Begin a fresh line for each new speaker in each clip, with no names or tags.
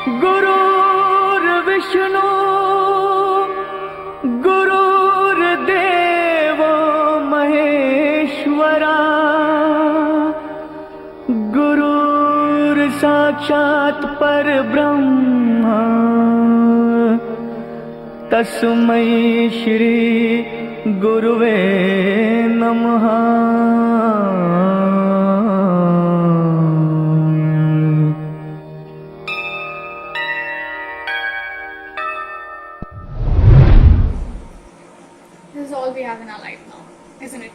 गुरुर्विष्णु गुरुर्देवो महेश्वरा गुरुर्साक्षात् परब्रह्मा तस्मै श्री गुरुवे नमः।
This is all we have in our life now, isn't it?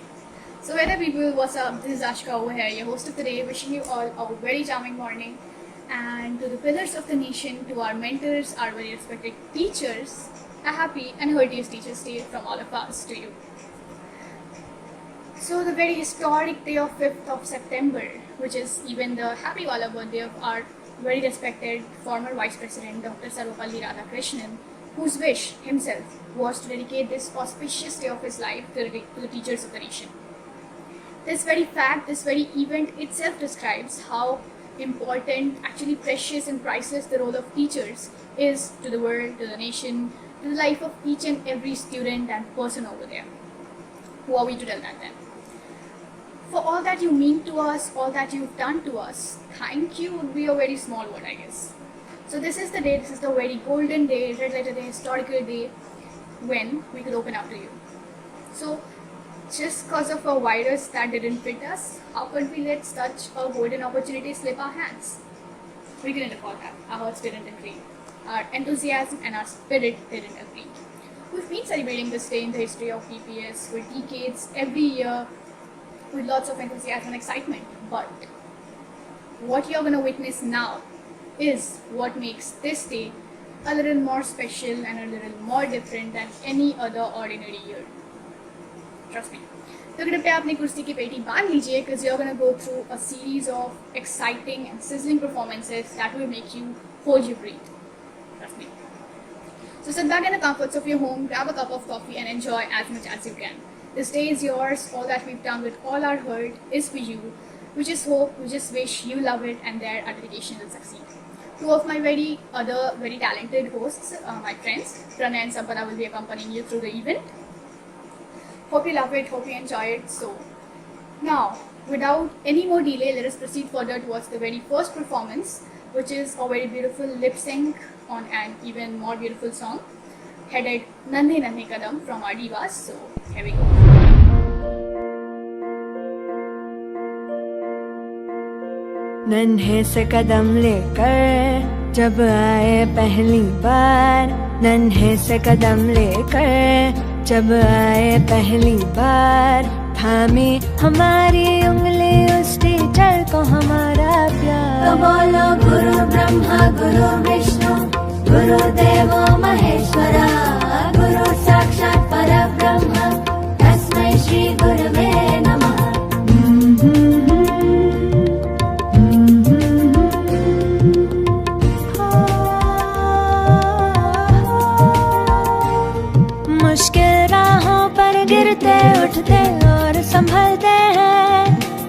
So whether people, what's up? This is Ashka over here, your host of the day, wishing you all a very charming morning. And to the pillars of the nation, to our mentors, our very respected teachers, a happy and heartiest Teachers' Day from all of us to you. So the very historic day of 5th of September, which is even the happy wala birthday of our very respected former Vice President Dr. Sarvapalli Radhakrishnan, whose wish himself was to dedicate this auspicious day of his life to the teachers of the nation. This very fact, this very event itself describes how important, actually precious and priceless the role of teachers is to the world, to the nation, to the life of each and every student and person over there. Who are we to tell that then? For all that you mean to us, all that you've done to us, thank you would be a very small word, I guess. So this is the day, this is the very golden day, red letter day, historical day, when we could open up to you. So just because of a virus that didn't fit us, how could we let such a golden opportunity slip our hands? We couldn't afford that. Our hearts didn't agree. Our enthusiasm and our spirit didn't agree. We've been celebrating this day in the history of PPS for decades, every year, with lots of enthusiasm and excitement. But what you're going to witness now is what makes this day a little more special and a little more different than any other ordinary year. Trust me. So कृपया अपनी कुर्सी की पेटी बांध लीजिए, because you're going to go through a series of exciting and sizzling performances that will make you hold your breath. Trust me. So sit back in the comforts of your home, grab a cup of coffee and enjoy as much as you can. This day is yours. All that we've done with all our heart is for you. We just hope, we just wish you love it and their dedication will succeed. Two of my very talented hosts, my friends, Pranay and Sampada, will be accompanying you through the event. Hope you love it, hope you enjoy it. So now, without any more delay, let us proceed further towards the very first performance, which is a very beautiful lip sync on an even more beautiful song, headed Nandhe Nandhe Kadam from our divas. So here we go.
नन्हे से कदम लेकर जब आए पहली बार, नन्हे से कदम लेकर जब आए पहली बार, थामी हमारी उंगली उस टीचर को हमारा प्यार।
तो बोलो गुरु ब्रह्मा गुरु विष्णु गुरुदेवो महेश्वरा, गुरु साक्षात् परब्रह्म तस्मै श्री गुरुवे नमः।
मुश्किल राहों पर गिरते उठते और संभलते हैं,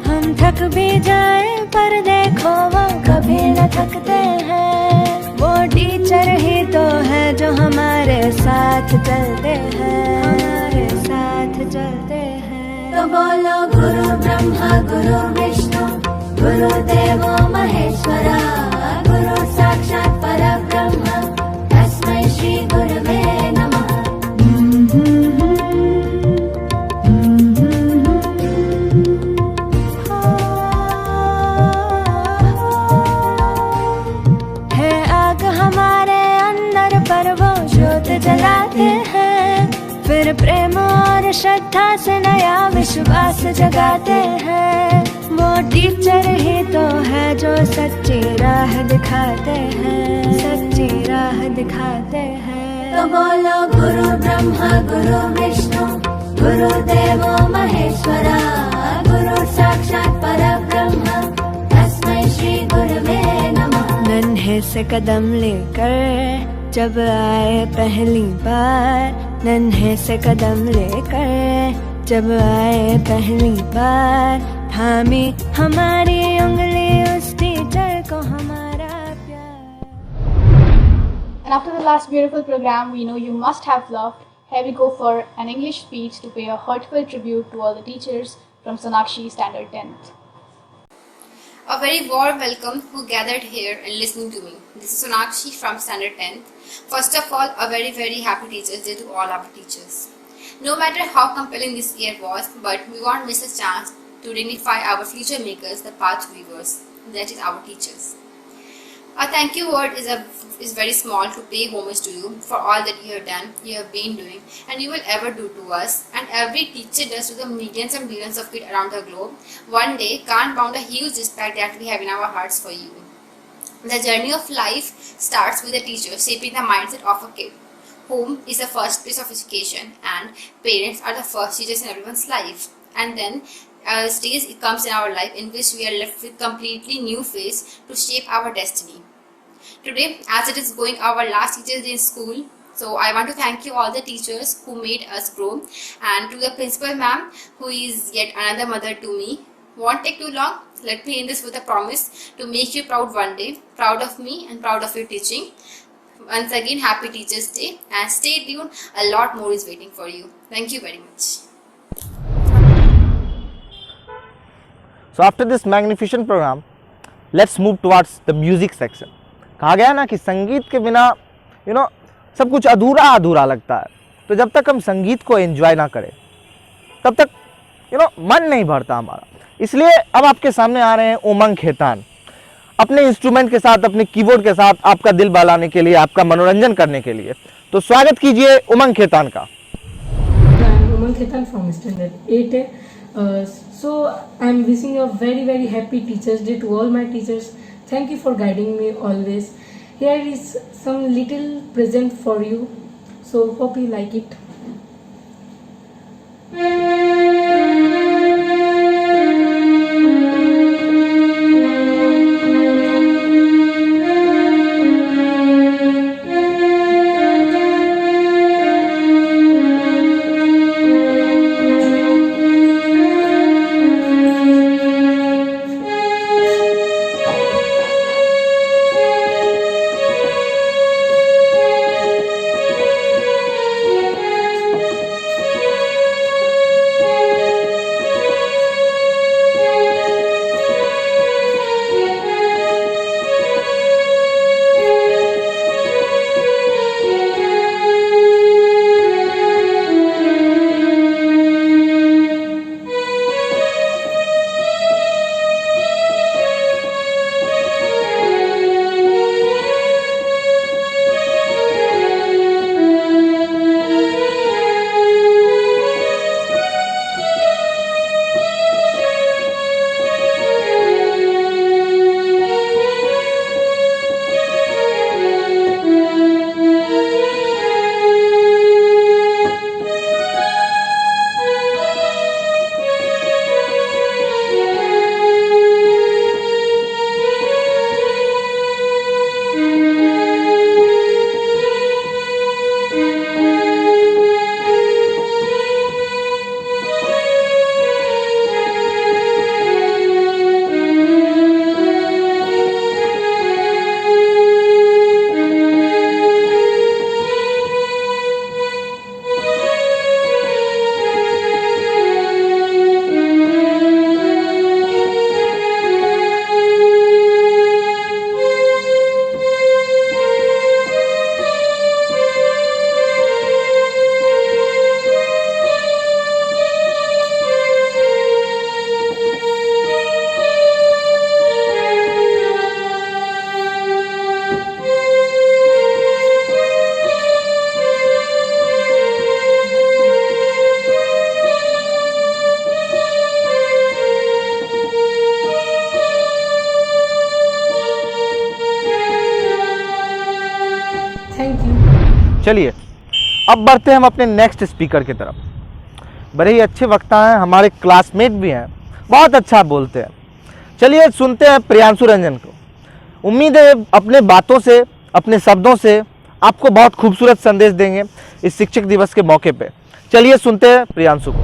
हम थक भी जाए पर देखो वो कभी न थकते हैं। वो टीचर ही तो है जो हमारे साथ चलते हैं, हमारे साथ चलते हैं।
तो बोलो गुरु ब्रह्मा गुरु विष्णु गुरुदेवो महेश्वरा, गुरु साक्षात् परब्रह्म तस्मै श्री गुरुवे नमः।
जलाते हैं, फिर प्रेम और श्रद्धा से नया विश्वास जगाते हैं। वो टीचर ही तो है जो सच्ची राह दिखाते हैं, सच्ची राह दिखाते हैं।
तो बोलो गुरु ब्रह्मा गुरु विष्णु गुरुदेवो महेश्वरा, गुरु साक्षात् परब्रह्म तस्मै श्री गुरुवे नमः।
नन्हे से कदम लेकर जब आए पहली बार, नन्हे से कदम लेकर जब आए पहली बार, थामी हमारी उंगली उस टीचर को हमारा प्यार।
And after the last beautiful program we know you must have loved, here we go for an English speech to pay a heartfelt tribute to all the teachers from Sonakshi Standard 10th.
A very warm welcome who gathered here and listening to me. This is Sonakshi from Standard 10th. First of all, a very happy Teachers Day to all our teachers. No matter how compelling this year was, but we won't miss a chance to dignify our future makers, the path weavers, that is our teachers. A thank you word is very small to pay homage to you for all that you have done, you have been doing, and you will ever do to us, and every teacher does to the millions and billions of kids around the globe. One day can't bound a huge respect that we have in our hearts for you. The journey of life starts with a teacher shaping the mindset of a kid. Home is the first place of education, and parents are the first teachers in everyone's life. And then a stage it comes in our life in which we are left with completely new phase to shape our destiny. Today, as it is going our last Teachers Day in school, so I want to thank you all the teachers who made us grow, and to the principal ma'am who is yet another mother to me. Won't take too long. Let me end this with a promise to make you proud one day, proud of me and proud of your teaching. Once again, happy Teachers Day, and stay tuned, a lot more is waiting for you. Thank you very much.
So after this magnificent program, let's move towards the music section. कहा गया ना कि संगीत के बिना सब कुछ अधूरा अधूरा लगता है। तो जब तक हम संगीत को एंजॉय ना करें तब तक मन नहीं भरता हमारा। इसलिए अब आपके सामने आ रहे हैं उमंग खेतान, अपने इंस्ट्रूमेंट के साथ, अपने कीबोर्ड के साथ आपका दिल बहलाने के लिए, आपका मनोरंजन करने के लिए। तो स्वागत कीजिए उमंग खेतान का।
Umang Khetan from Standard 8. So I'm wishing a very happy Teachers Day to all my teachers. Thank you for guiding me always. Here is some little present for you. So hope you like it.
चलिए अब बढ़ते हैं हम अपने next speaker की तरफ। बड़े ही अच्छे वक्ता हैं, हमारे क्लासमेट भी हैं, बहुत अच्छा बोलते हैं। चलिए सुनते हैं प्रियांशु रंजन को। उम्मीद है अपने बातों से, अपने शब्दों से आपको बहुत खूबसूरत संदेश देंगे इस शिक्षक दिवस के मौके पे। चलिए सुनते हैं प्रियांशु को।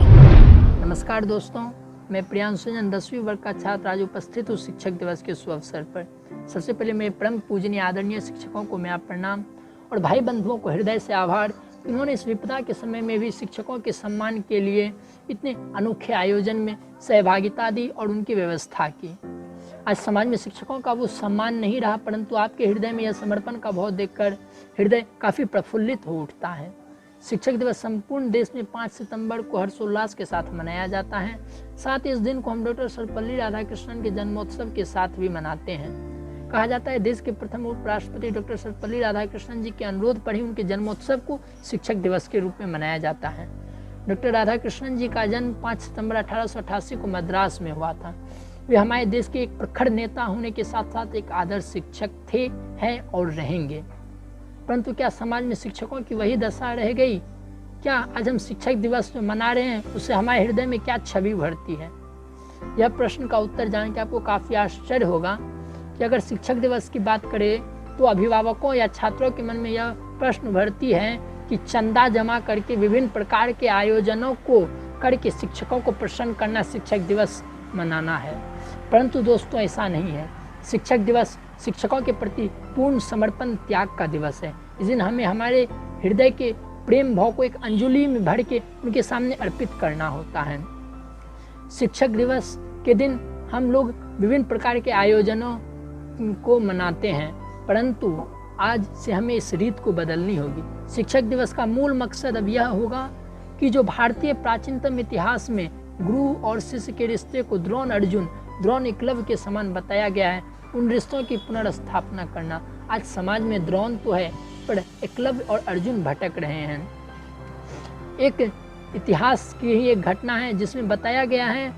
नमस्कार दोस्तों, मैं प्रियांशु रंजन 10वीं वर्ग का छात्र आज उपस्थित हूँ शिक्षक दिवस के शुभ अवसर पर। सबसे पहले मेरे परम पूजनीय आदरणीय शिक्षकों को मैं आप प्रणाम और भाई बंधुओं को हृदय से आभार, इन्होंने इस विपदा के समय में भी शिक्षकों के सम्मान के लिए इतने अनोखे आयोजन में सहभागिता दी और उनकी व्यवस्था की। आज समाज में शिक्षकों का वो सम्मान नहीं रहा, परंतु आपके हृदय में यह समर्पण का भाव देखकर हृदय काफ़ी प्रफुल्लित हो उठता है। शिक्षक दिवस संपूर्ण देश में 5 सितंबर को हर्षोल्लास के साथ मनाया जाता है। साथ ही इस दिन को हम डॉक्टर सर्वपल्ली राधाकृष्णन के जन्मोत्सव के साथ भी मनाते हैं। कहा जाता है देश के प्रथम उपराष्ट्रपति डॉक्टर सर्वपल्ली राधाकृष्णन जी के अनुरोध पर ही उनके जन्मोत्सव को शिक्षक दिवस के रूप में मनाया जाता है। डॉक्टर राधाकृष्णन जी का जन्म 5 सितंबर 1888 को मद्रास में हुआ था। वे हमारे देश के एक प्रखर नेता होने के साथ साथ एक आदर्श शिक्षक थे, हैं और रहेंगे। परंतु क्या समाज में शिक्षकों की वही दशा रह गई? क्या आज हम शिक्षक दिवस जो मना रहे हैं उससे हमारे हृदय में क्या छवि भरती है? यह प्रश्न का उत्तर जान के आपको काफ़ी आश्चर्य होगा कि अगर शिक्षक दिवस की बात करें तो अभिभावकों या छात्रों के मन में यह प्रश्न भरती है कि चंदा जमा करके विभिन्न प्रकार के आयोजनों को करके शिक्षकों को प्रसन्न करना शिक्षक दिवस मनाना है। परंतु दोस्तों ऐसा नहीं है। शिक्षक दिवस शिक्षकों के प्रति पूर्ण समर्पण त्याग का दिवस है। इस दिन हमें हमारे हृदय के प्रेम भाव को एक अंजलि में भर के उनके सामने अर्पित करना होता है। शिक्षक दिवस के दिन हम लोग विभिन्न प्रकार के आयोजनों को मनाते हैं, परंतु आज से हमें इस रीत को बदलनी होगी। शिक्षक दिवस का मूल मकसद अब यह होगा कि जो भारतीय प्राचीनतम इतिहास में गुरु और शिष्य के रिश्ते को द्रोण अर्जुन, द्रोण एकलव्य के समान बताया गया है, उन रिश्तों की पुनर्स्थापना करना। आज समाज में द्रोण तो है पर एकलव्य और अर्जुन भटक रहे हैं। एक इतिहास की ही एक घटना है जिसमें बताया गया है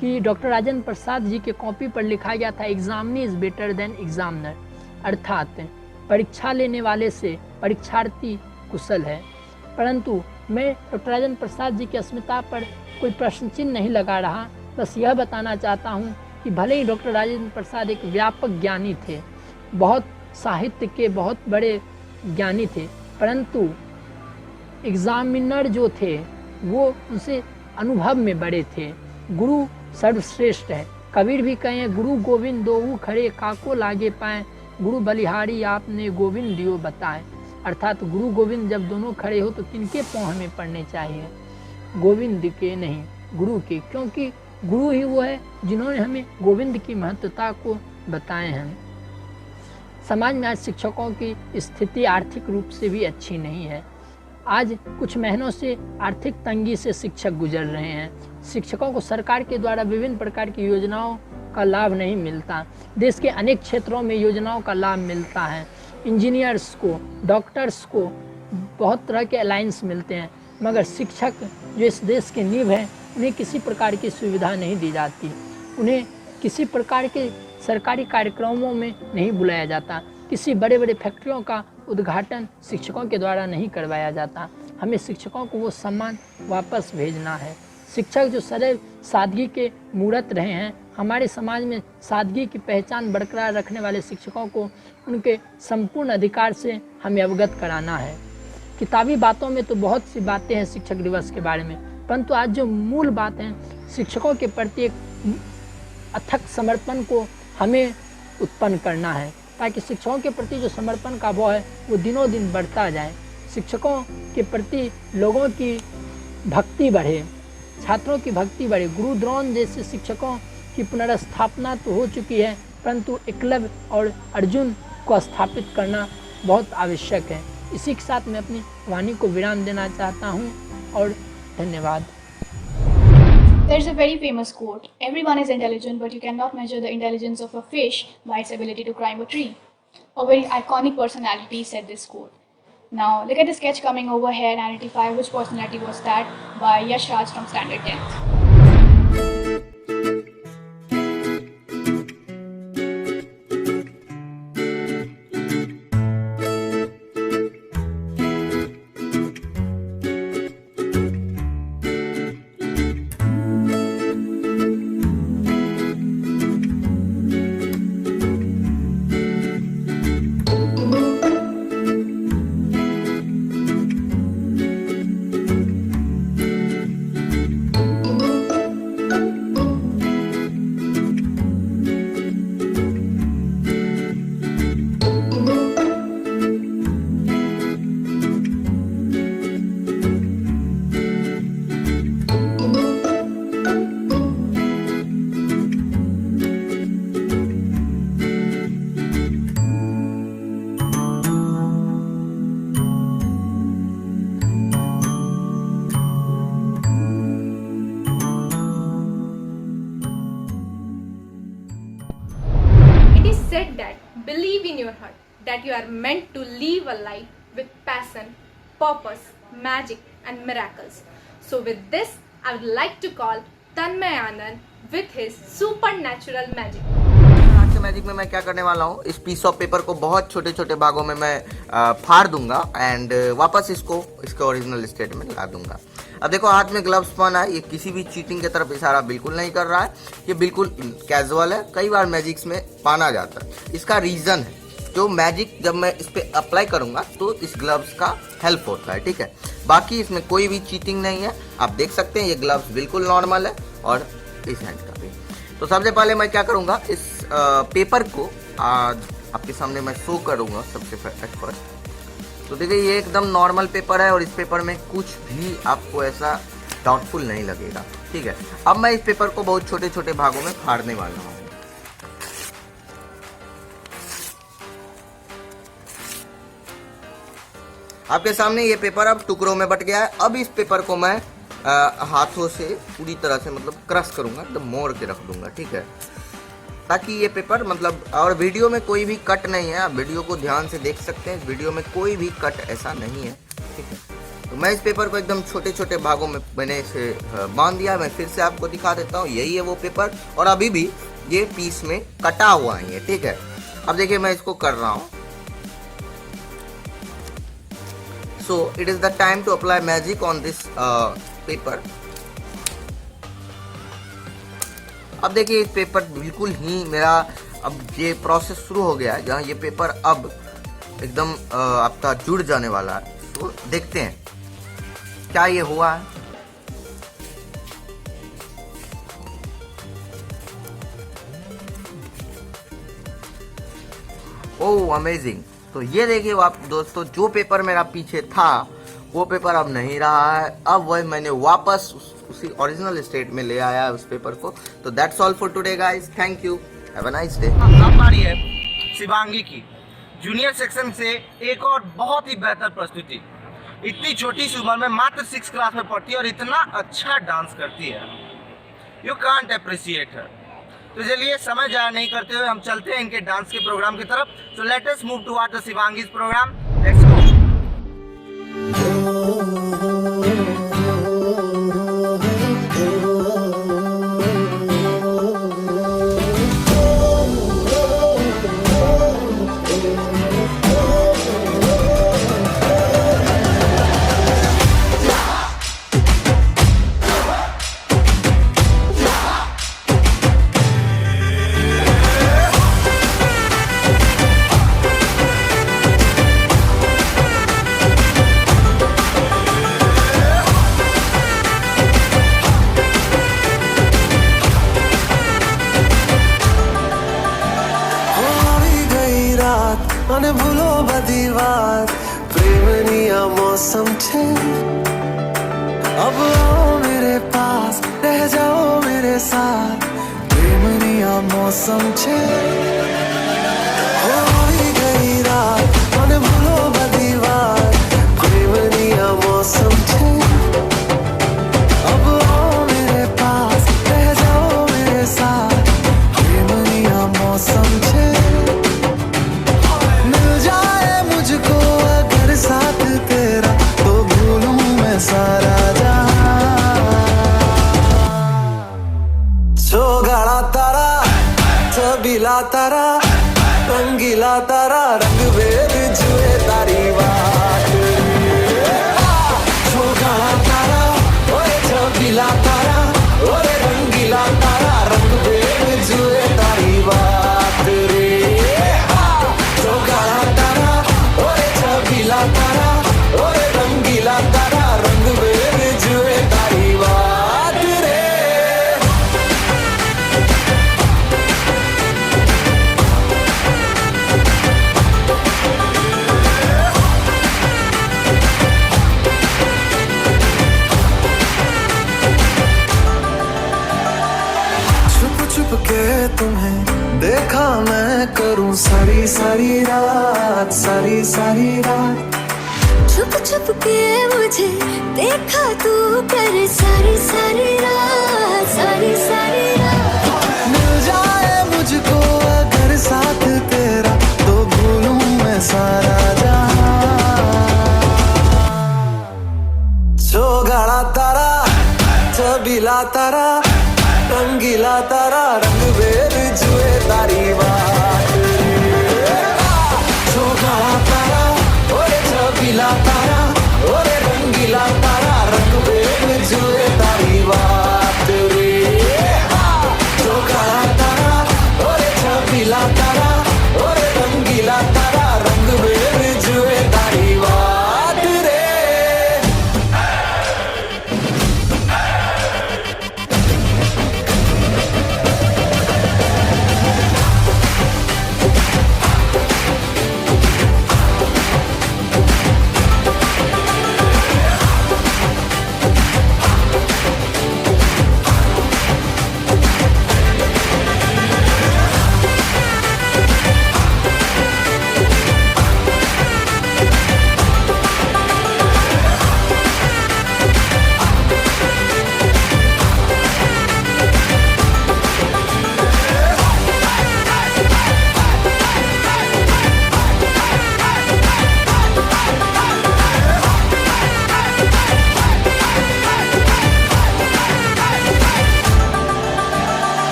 कि डॉक्टर राजेंद्र प्रसाद जी के कॉपी पर लिखा गया था examinee is better than examiner, अर्थात परीक्षा लेने वाले से परीक्षार्थी कुशल है। परंतु मैं डॉक्टर राजेंद्र प्रसाद जी की अस्मिता पर कोई प्रश्न चिन्ह नहीं लगा रहा, बस यह बताना चाहता हूँ कि भले ही डॉक्टर राजेंद्र प्रसाद एक व्यापक ज्ञानी थे, बहुत साहित्य के बहुत बड़े ज्ञानी थे, परंतु एग्जामिनर जो थे वो उनसे अनुभव में बड़े थे। गुरु सर्वश्रेष्ठ है। कबीर भी कहें गुरु गोविंद दोऊ खड़े काको लागे पाए, गुरु बलिहारी आपने गोविंद दियो बताए। अर्थात गुरु गोविंद जब दोनों खड़े हो तो किनके पाँव हमें पड़ने चाहिए? गोविंद के नहीं, गुरु के, क्योंकि गुरु ही वो है जिन्होंने हमें गोविंद की महत्वता को बताए हैं। समाज में आज शिक्षकों की स्थिति आर्थिक रूप से भी अच्छी नहीं है। आज कुछ महीनों से आर्थिक तंगी से शिक्षक गुजर रहे हैं। शिक्षकों को सरकार के द्वारा विभिन्न प्रकार की योजनाओं का लाभ नहीं मिलता। देश के अनेक क्षेत्रों में योजनाओं का लाभ मिलता है। इंजीनियर्स को, डॉक्टर्स को बहुत तरह के अलायंस मिलते हैं, मगर शिक्षक जो इस देश की नींव है उन्हें किसी प्रकार की सुविधा नहीं दी जाती। उन्हें किसी प्रकार के सरकारी कार्यक्रमों में नहीं बुलाया जाता। किसी बड़े बड़े फैक्ट्रियों का उद्घाटन शिक्षकों के द्वारा नहीं करवाया जाता। हमें शिक्षकों को वो सम्मान वापस भेजना है। शिक्षक जो सदैव सादगी के मूर्त रहे हैं, हमारे समाज में सादगी की पहचान बरकरार रखने वाले शिक्षकों को उनके संपूर्ण अधिकार से हमें अवगत कराना है। किताबी बातों में तो बहुत सी बातें हैं शिक्षक दिवस के बारे में, परंतु आज जो मूल बात है शिक्षकों के प्रति एक अथक समर्पण को हमें उत्पन्न करना है, ताकि शिक्षकों के प्रति जो समर्पण का भाव है वो दिनों दिन बढ़ता जाए। शिक्षकों के प्रति लोगों की भक्ति बढ़े, छात्रों की भक्ति बढ़े। गुरु द्रोण जैसे शिक्षकों की पुनर्स्थापना तो हो चुकी है, परंतु एकलव्य और अर्जुन को स्थापित करना बहुत आवश्यक है। इसी के साथ मैं अपनी वाणी को विराम देना चाहता हूँ और धन्यवाद।
There's a very famous quote, everyone is intelligent but you cannot measure the intelligence of a fish by its ability to climb a tree. A very iconic personality said this quote. Now look at the sketch coming over here and identify which personality was that by Yash Raj from Standard 10th.
said that believe in your heart that you are meant to live a life with passion, purpose, magic and miracles. So with this, I would like to call Tanmay Anand with his supernatural magic.
आज के magic में मैं क्या करने वाला हूँ, इस piece of paper को बहुत छोटे छोटे भागों में मैं फाड़ दूंगा एंड वापस इसको इसके ओरिजिनल स्टेट में ला दूंगा। अब देखो हाथ में ग्लव्स पहना है, ये किसी भी चीटिंग की तरफ इशारा बिल्कुल नहीं कर रहा है, ये बिल्कुल कैजुअल है। कई बार मैजिक्स में पाना जाता है, इसका रीज़न है जो मैजिक जब मैं इस पर अप्लाई करूंगा तो इस ग्लव्स का हेल्प होता है, ठीक है। बाकी इसमें कोई भी चीटिंग नहीं है, आप देख सकते हैं ये ग्लव्स बिल्कुल नॉर्मल है और इस हैंड का भी। तो सबसे पहले मैं क्या करूंगा, इस पेपर को आज आपके सामने मैं शो करूंगा सबसे फर्स्ट। तो देखिए ये एकदम नॉर्मल पेपर है और इस पेपर में कुछ भी आपको ऐसा डाउटफुल नहीं लगेगा, ठीक है। अब मैं इस पेपर को बहुत छोटे छोटे भागों में फाड़ने वाला हूँ। आपके सामने ये पेपर अब टुकड़ों में बट गया है। अब इस पेपर को मैं हाथों से पूरी तरह से मतलब क्रश करूंगा, तो मोड़ के रख दूंगा, ठीक है, ताकि ये पेपर मतलब, और वीडियो में कोई भी कट नहीं है, आप वीडियो को ध्यान से देख सकते हैं, वीडियो में कोई भी कट ऐसा नहीं है, ठीक है। तो मैं इस पेपर को एकदम छोटे छोटे भागों में मैंने इसे बांध दिया। मैं फिर से आपको दिखा देता हूँ, यही है वो पेपर और अभी भी ये पीस में कटा हुआ है ये, ठीक है। अब देखिए मैं इसको कर रहा हूँ। So it is the time to apply magic on this paper. अब देखिए इस पेपर बिल्कुल ही मेरा अब ये प्रोसेस शुरू हो गया है, जहाँ ये पेपर अब एकदम आपका जुड़ जाने वाला है। तो देखते हैं क्या ये हुआ है। ओह अमेजिंग। तो ये देखिए आप दोस्तों, जो पेपर मेरा पीछे था वो पेपर अब नहीं रहा है, अब वह मैंने वापस उसी ओरिजिनल स्टेट में ले आया उस पेपर को। तो that's all for today guys, thank you, have a nice day.
अब बारी है शिवांगी की, जूनियर सेक्शन से एक और बहुत ही बेहतर प्रस्तुति। इतनी छोटी सी उम्र में मात्र 6 क्लास में पढ़ती है और इतना अच्छा डांस करती है, यू कांट अप्रिशिएट हर। तो चलिए समय जाया नहीं करते हुए हम चलते हैं इनके डांस के प्रोग्राम की तरफ। So let us move toward the Shivangi's programme, let's go.
અને ભૂલો બધી વાત પ્રેમની આ મૌસમ છે अब आओ मेरे पास रह जाओ मेरे साथ प्रेमनी आ मौसम छे होई गई रात અને ભૂલો બધી વાત પ્રેમની आ मौसम छे अब आओ मेरे पास रह जाओ मेरे साथ प्रेमनी आ मौसम छे मुझको अगर साथ तेरा तो भूलूं मैं सारा गाड़ा तारा छबीला तारा रंगीला तारा रंग भेद जुए तारी बात गाड़ा तारा ओए छबीला तारा ओए रंगीला तारा रंग भेद जुए तारी बात रे गाड़ा तारा ओए छबीला तारा ओए रंगीला तारा रंग भेद जुए तारी बात रे। छुप के तुम्हें देखा मैं करूं सारी सारी रात सारी सारी रात
छुप छुप के मुझे देखा तू कर सारी सारी रात सारी सारी रात
मिल जाए मुझको अगर साथ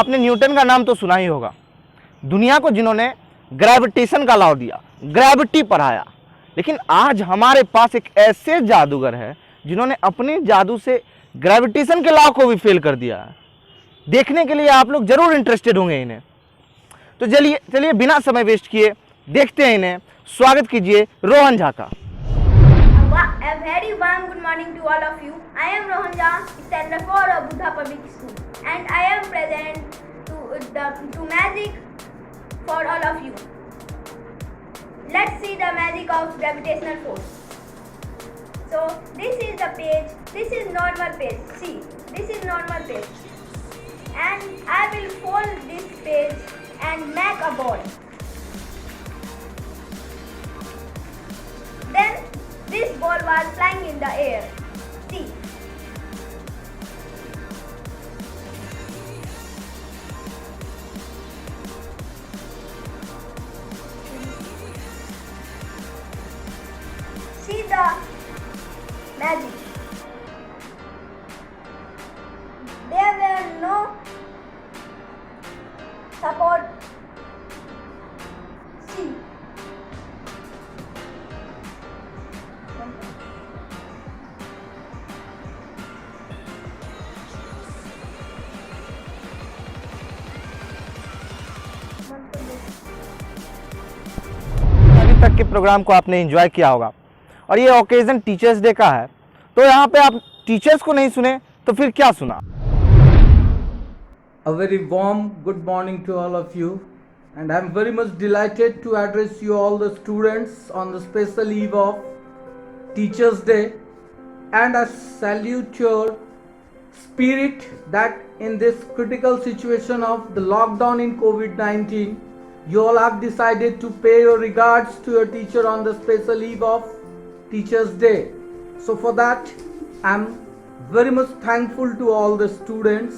आपने न्यूटन का नाम तो सुना ही होगा, दुनिया को जिन्होंने ग्रेविटेशन का लॉ दिया, ग्रेविटी पढ़ाया। लेकिन आज हमारे पास एक ऐसे जादूगर है जिन्होंने अपने जादू से ग्रेविटेशन के लॉ को भी फेल कर दिया है। देखने के लिए आप लोग जरूर इंटरेस्टेड होंगे इन्हें। तो चलिए बिना समय वेस्ट किए देखते हैं इन्हें। स्वागत कीजिए रोहन झा का।
A very warm good morning to all of you. I am Rohan Jha, standard 4 of Buddha Public School, and I am present to magic for all of you. Let's see the magic of gravitational force. So this is the page. This is normal page. See, this is normal page, and I will fold this page and make a ball. Then this ball was flying in the air. See. See the magic. There were no support. See.
अभी तक के programme को आपने enjoy किया होगा और ये occasion teachers day का है, तो यहाँ पे आप टीचर्स को नहीं सुने तो फिर क्या सुना।
A very warm good morning to all of you, and I am very much delighted to address you all the students on the special eve of Teachers Day, and I salute your spirit that in this critical situation of the lockdown in COVID-19, you all have decided to pay your regards to your teacher on the special eve of Teachers Day. So for that, I am very much thankful to all the students.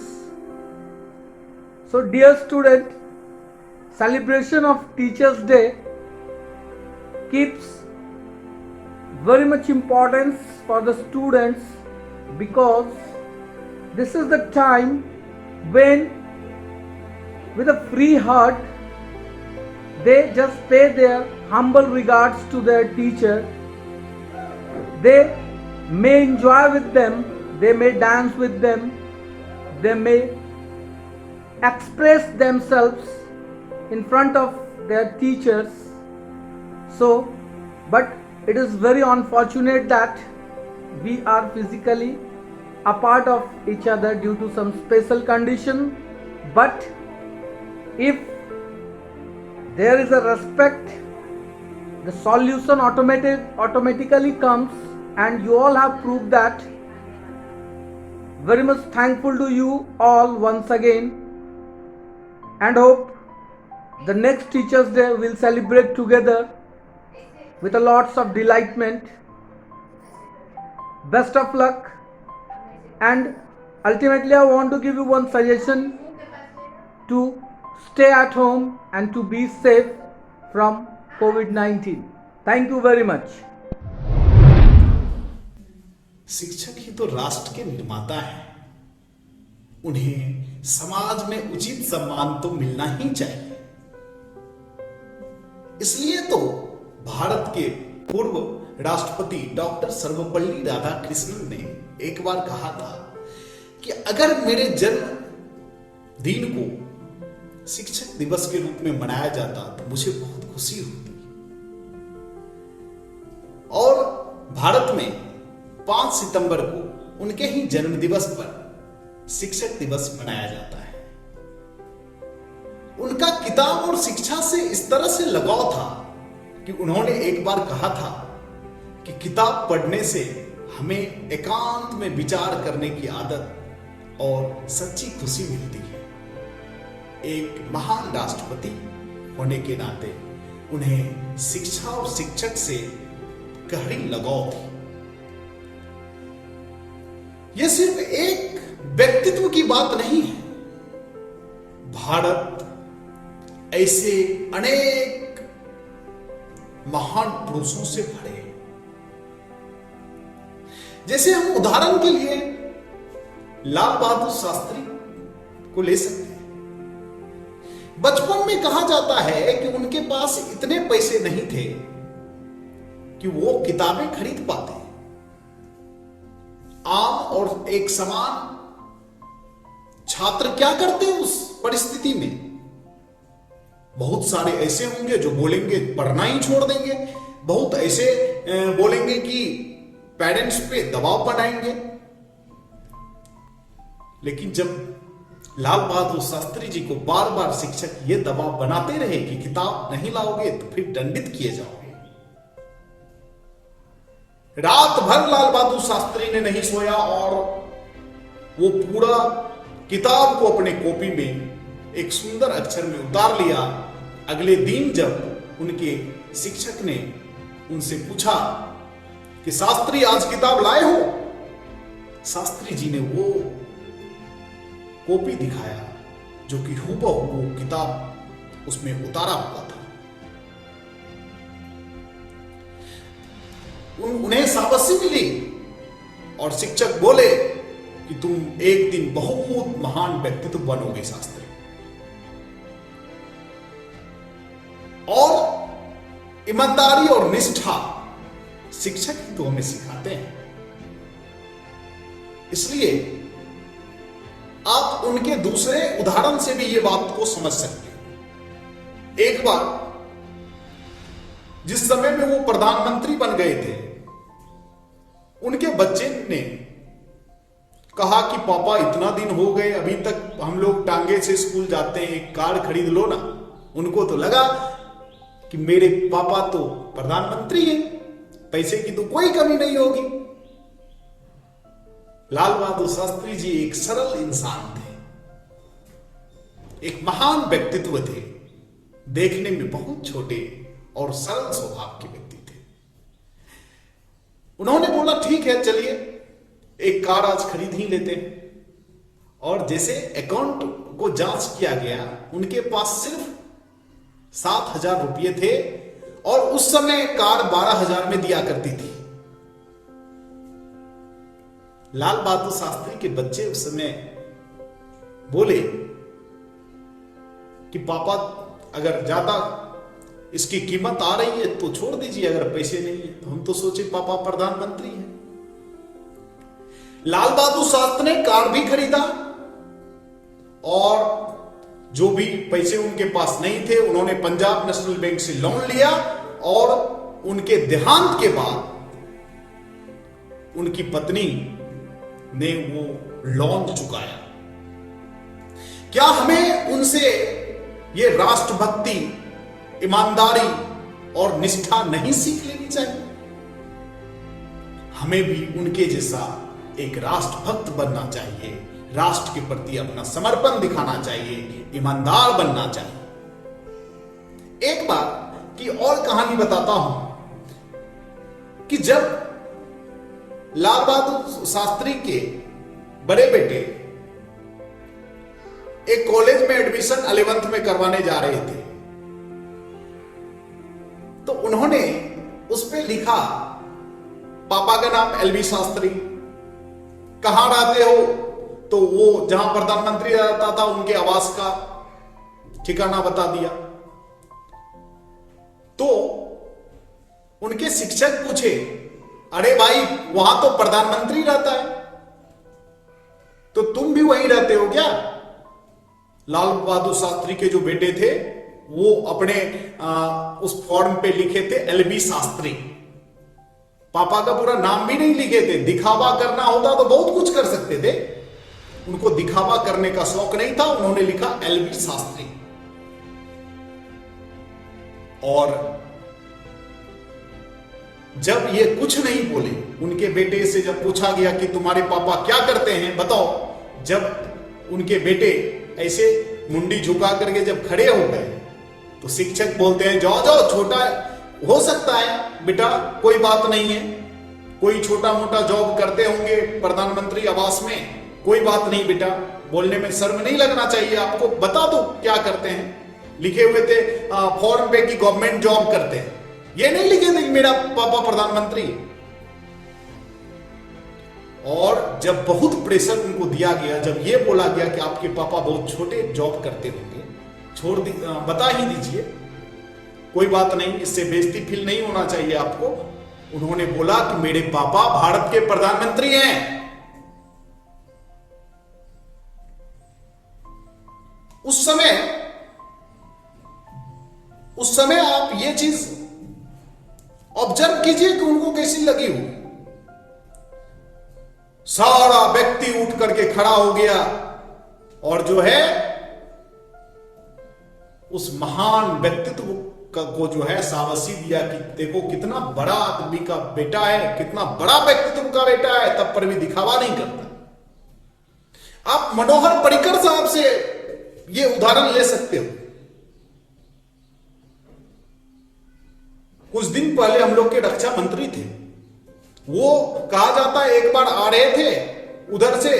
So dear student, celebration of Teachers Day keeps very much importance for the students, because this is the time when with a free heart they just pay their humble regards to their teacher. They may enjoy with them, they may dance with them, they may express themselves in front of their teachers. So, but it is very unfortunate that we are physically apart of each other due to some special condition. But if there is a respect, the solution automatically comes, and you all have proved that. Very much thankful to you all once again, and hope the next Teachers Day will celebrate together with a lots of delightment. Best of luck, and ultimately I want to give you one suggestion: to stay at home and to be safe from COVID-19. Thank you very much.
शिक्षक ही तो राष्ट्र के निर्माता हैं। उन्हें समाज में उचित सम्मान तो मिलना ही चाहिए। इसलिए तो भारत के पूर्व राष्ट्रपति डॉक्टर सर्वपल्ली राधाकृष्णन ने एक बार कहा था कि अगर मेरे जन्म दिन को शिक्षक दिवस के रूप में मनाया जाता तो मुझे बहुत खुशी होती। और भारत में 5 सितंबर को उनके ही जन्म दिवस पर शिक्षक दिवस मनाया जाता है। उनका किताब और शिक्षा से इस तरह से लगाव था कि उन्होंने एक बार कहा था कि किताब पढ़ने से हमें एकांत में विचार करने की आदत और सच्ची खुशी मिलती है। एक महान राष्ट्रपति होने के नाते उन्हें शिक्षा और शिक्षक से गहरी लगाव थी। यह सिर्फ एक व्यक्तित्व की बात नहीं है। भारत ऐसे अनेक महान पुरुषों से भरे हैं। जैसे हम उदाहरण के लिए लाल बहादुर शास्त्री को ले सकते हैं। बचपन में कहा जाता है कि उनके पास इतने पैसे नहीं थे कि वो किताबें खरीद पाते। आम और एक समान छात्र क्या करते हैं उस परिस्थिति में? बहुत सारे ऐसे होंगे जो बोलेंगे पढ़ना ही छोड़ देंगे, बहुत ऐसे बोलेंगे कि पेरेंट्स पे दबाव बनाएंगे। लेकिन जब लाल बहादुर शास्त्री जी को बार बार शिक्षक ये दबाव बनाते रहे कि किताब नहीं लाओगे तो फिर दंडित किए जाओगे, रात भर लाल बहादुर शास्त्री ने नहीं सोया और वो पूरा किताब को अपने कॉपी में एक सुंदर अक्षर में उतार लिया। अगले दिन जब उनके शिक्षक ने उनसे पूछा कि शास्त्री आज किताब लाए हो, शास्त्री जी ने वो कॉपी दिखाया जो कि हूबहू किताब उसमें उतारा हुआ था। उन्हें शाबाशी मिली और शिक्षक बोले कि तुम एक दिन बहुत महान व्यक्तित्व बनोगे शास्त्री। और ईमानदारी और निष्ठा शिक्षक ही तो हमें सिखाते हैं। इसलिए आप उनके दूसरे उदाहरण से भी ये बात को समझ सकते हैं। एक बार जिस समय में वो प्रधानमंत्री बन गए थे, उनके बच्चे ने कहा कि पापा इतना दिन हो गए अभी तक हम लोग टांगे से स्कूल जाते हैं, एक कार खरीद लो ना। उनको तो लगा कि मेरे पापा तो प्रधानमंत्री हैं, पैसे की तो कोई कमी नहीं होगी। लाल बहादुर शास्त्री जी एक सरल इंसान थे, एक महान व्यक्तित्व थे, देखने में बहुत छोटे और सरल स्वभाव के व्यक्ति थे। उन्होंने बोला ठीक है चलिए एक कार आज खरीद ही लेते हैं। और जैसे अकाउंट को जांच किया गया, उनके पास सिर्फ 7,000 रुपये थे और उस समय कार 12,000 में दिया करती थी। लाल बहादुर शास्त्री के बच्चे उस समय बोले कि पापा अगर ज्यादा इसकी कीमत आ रही है तो छोड़ दीजिए, अगर पैसे नहीं है तो। हम तो सोचे पापा प्रधानमंत्री हैं। लाल बहादुर शास्त्री ने कार भी खरीदा और जो भी पैसे उनके पास नहीं थे उन्होंने पंजाब नेशनल बैंक से लोन लिया और उनके देहांत के बाद उनकी पत्नी ने वो लोन चुकाया। क्या हमें उनसे ये राष्ट्रभक्ति, ईमानदारी और निष्ठा नहीं सीख लेनी चाहिए? हमें भी उनके जैसा एक राष्ट्रभक्त बनना चाहिए, राष्ट्र के प्रति अपना समर्पण दिखाना चाहिए, ईमानदार बनना चाहिए। एक बार की और कहानी बताता हूं कि जब लाल बहादुर शास्त्री के बड़े बेटे एक कॉलेज में एडमिशन 11th में करवाने जा रहे थे, तो उन्होंने उस पे लिखा पापा का नाम एलबी शास्त्री, कहां रहते हो, तो वो जहां प्रधानमंत्री रहता था उनके आवास का ठिकाना बता दिया। तो उनके शिक्षक पूछे, अरे भाई वहां तो प्रधानमंत्री रहता है, तो तुम भी वहीं रहते हो क्या? लाल बहादुर शास्त्री के जो बेटे थे वो अपने उस फॉर्म पे लिखे थे एलबी शास्त्री, पापा का पूरा नाम भी नहीं लिखे थे। दिखावा करना होता तो बहुत कुछ कर सकते थे, उनको दिखावा करने का शौक नहीं था, उन्होंने लिखा एलबी शास्त्री। और जब ये कुछ नहीं बोले, उनके बेटे से जब पूछा गया कि तुम्हारे पापा क्या करते हैं बताओ, जब उनके बेटे ऐसे मुंडी झुका करके जब खड़े हो गए तो शिक्षक बोलते हैं जाओ जाओ, छोटा हो सकता है बेटा, कोई बात नहीं है, कोई छोटा मोटा जॉब करते होंगे प्रधानमंत्री आवास में, कोई बात नहीं बेटा, बोलने में शर्म नहीं लगना चाहिए आपको, बता दो क्या करते हैं। लिखे हुए थे फॉर्म पे कि गवर्नमेंट जॉब करते हैं, ये नहीं लिखे थे कि मेरा पापा प्रधानमंत्री है। और जब बहुत प्रेशर उनको दिया गया, जब ये बोला गया कि आपके पापा बहुत छोटे जॉब करते होंगे, बता ही दीजिए, कोई बात नहीं, इससे बेइज्जती फील नहीं होना चाहिए आपको। उन्होंने बोला कि मेरे पापा भारत के प्रधानमंत्री हैं। उस समय आप ये चीज ऑब्जर्व कीजिए कि उनको कैसी लगी हो। सारा व्यक्ति उठ करके खड़ा हो गया और जो है उस महान व्यक्तित्व को जो है शाबाशी दिया कि देखो कितना बड़ा आदमी का बेटा है, कितना बड़ा व्यक्तित्व का बेटा है, तब पर भी दिखावा नहीं करता। आप मनोहर पर्रिकर साहब से ये उदाहरण ले सकते हो। कुछ दिन पहले हम लोग के रक्षा मंत्री थे, वो कहा जाता है एक बार आ रहे थे उधर से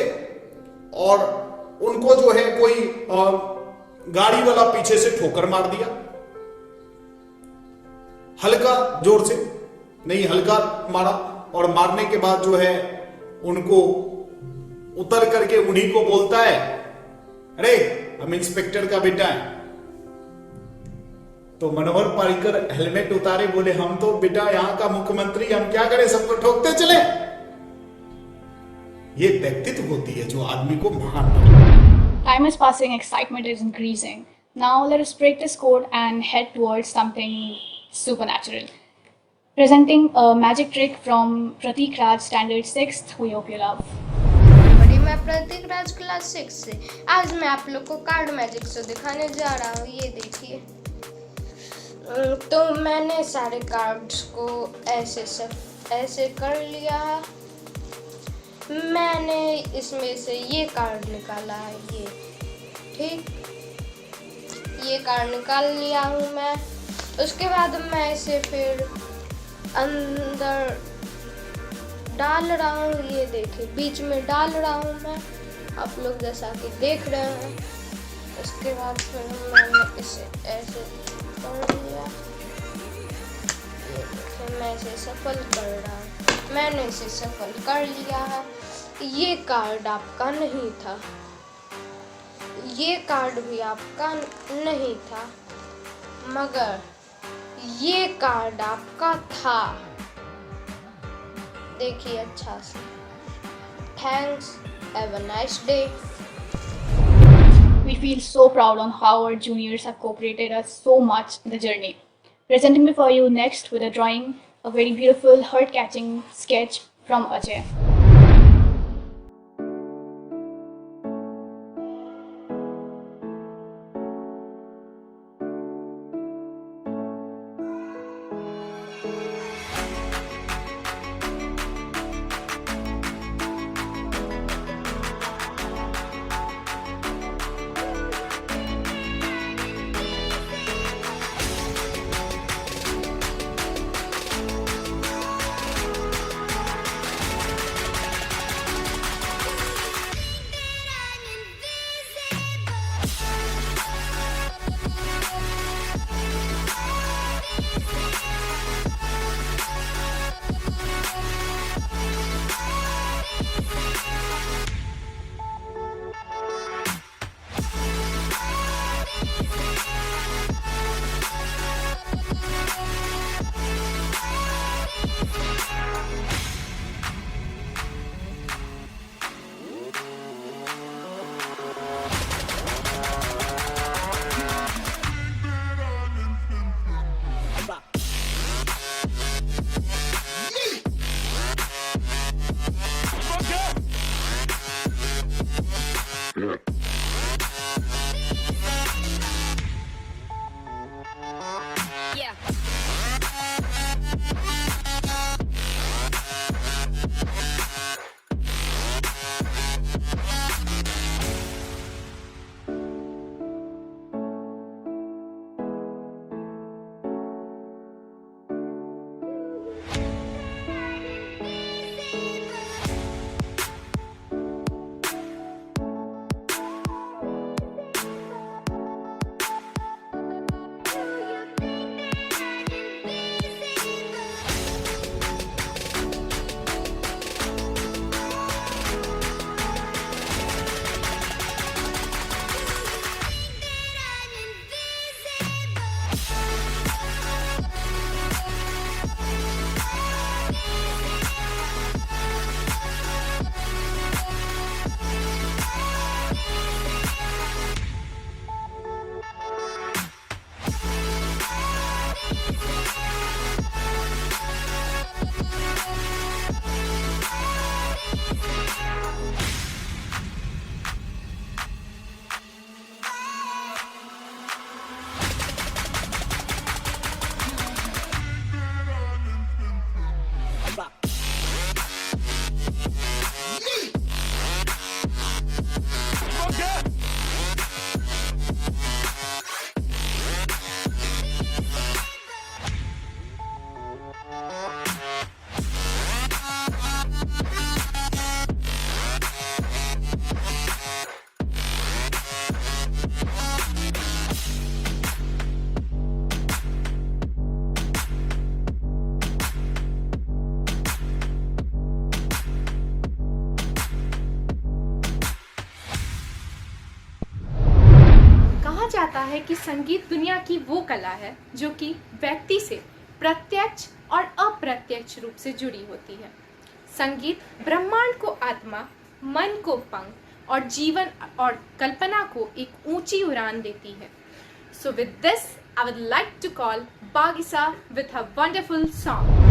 और उनको जो है कोई गाड़ी वाला पीछे से ठोकर मार दिया, हल्का, जोर से नहीं, हल्का मारा। और मारने के बाद जो है उनको उतर करके उन्हीं को बोलता है, अरे हम इंस्पेक्टर का बेटा है। तो मनोहर पर्रिकर हेलमेट उतारे, बोले हम तो बेटा यहां का मुख्यमंत्री, हम क्या करें, सबको ठोकते चले। ये व्यक्तित्व होती है जो आदमी को महान बनाती है।
Time is passing, excitement is increasing. Now let us break this code and head towards something supernatural. Presenting a magic trick from Pratik Raj Standard 6th, we hope you love.
मैं प्रतीक राज क्लास 6 से आज मैं आप लोग को card magic से दिखाने जा रहा हूँ। ये देखिए, तो मैंने सारे कार्ड्स को ऐसे कर लिया है। मैंने इसमें से ये कार्ड निकाला है, ये ठीक, ये कार्ड निकाल लिया हूँ मैं। उसके बाद मैं इसे फिर अंदर डाल रहा हूँ, ये देखिए बीच में डाल रहा हूँ मैं, आप लोग जैसा कि देख रहे हैं। उसके बाद फिर मैंने इसे ऐसे कर लिया, ये देखिए मैं इसे सफल कर रहा हूँ। मैंने इसे सफल कर लिया है। ये कार्ड आपका नहीं था, ये कार्ड भी आपका नहीं था, मगर ये कार्ड आपका था। देखिए अच्छा से। Thanks, have a nice day.
We feel so proud on how our juniors have cooperated us so much in the journey. Presenting before you next with a drawing, a very beautiful heart-catching sketch from Ajay.
जाता है कि संगीत दुनिया की वो कला है जो कि व्यक्ति से प्रत्यक्ष और अप्रत्यक्ष रूप से जुड़ी होती है। संगीत ब्रह्मांड को आत्मा, मन को पंख और जीवन और कल्पना को एक ऊंची उड़ान देती है। So with this, I would like to call Bagisa with her wonderful song.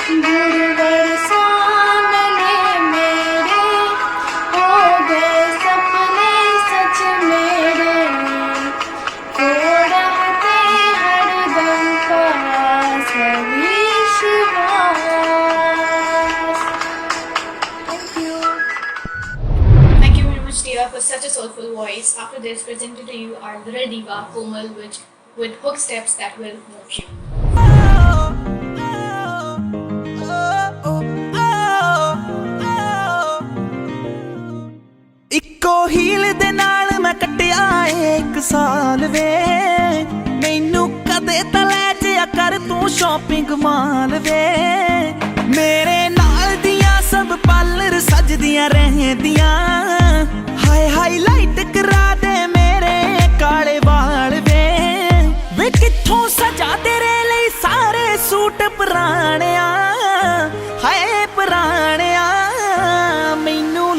गुरुवर सामने मेरे हो गए सपने सच मेरे हो रहते हरदम पास विश्वास। Thank you.
Thank you very much, Tia, for such a soulful voice. After this, presented to you our little diva, Komal, with hook steps that will move you.
ਇੱਕੋ ਹੀਲ ਦੇ ਨਾਲ ਮੈਂ ਕੱਟਿਆ ਏ 1 ਸਾਲ ਵੇ, ਮੈਨੂੰ ਕਦੇ ਤਾਂ ਲੈ ਜਿਆ ਕਰ ਤੂੰ ਸ਼ਾਪਿੰਗ ਮਾਲ ਵੇ, ਮੇਰੇ ਨਾਲ ਦੀਆਂ ਸਭ ਪਾਰਲਰ ਸਜਦੀਆਂ ਰਹਿੰਦੀਆਂ, ਹਾਈ ਹਾਈਲਾਈਟ ਕਰਾ ਦੇ ਮੇਰੇ ਕਾਲੇ ਵਾਲ ਵੇ, ਵੇ ਕਿੱਥੋਂ ਸਜਾ ਤੇਰੇ ਲਈ ਸਾਰੇ ਸੂਟ ਪੁਰਾਣਿਆ, ਹਾਏ ਪੁਰਾਣਿਆ, ਮੈਨੂੰ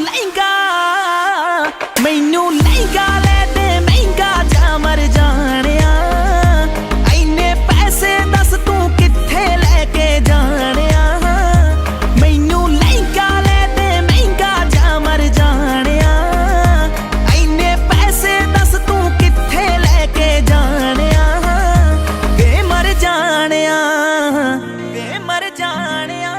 ਲਹਿੰਗਾ ਲੈ ਦੇ ਮਹਿੰਗਾ ਜਾ ਮਰ ਜਾਣਿਆ, ਐਨੇ ਪੈਸੇ ਦੱਸ ਤੂੰ ਕਿੱਥੇ ਲੈ ਕੇ ਜਾਣਿਆ, ਮੈਨੂੰ ਲਹਿੰਗਾ ਲੈ ਦੇ ਮਹਿੰਗਾ ਜਾ ਮਰ ਜਾਣਿਆ, ਐਨੇ ਪੈਸੇ ਦੱਸ ਤੂੰ ਕਿੱਥੇ ਲੈ ਕੇ ਜਾਣਿਆ, ਵੇ ਮਰ ਜਾਣਿਆ, ਵੇ ਮਰ ਜਾਣਿਆ।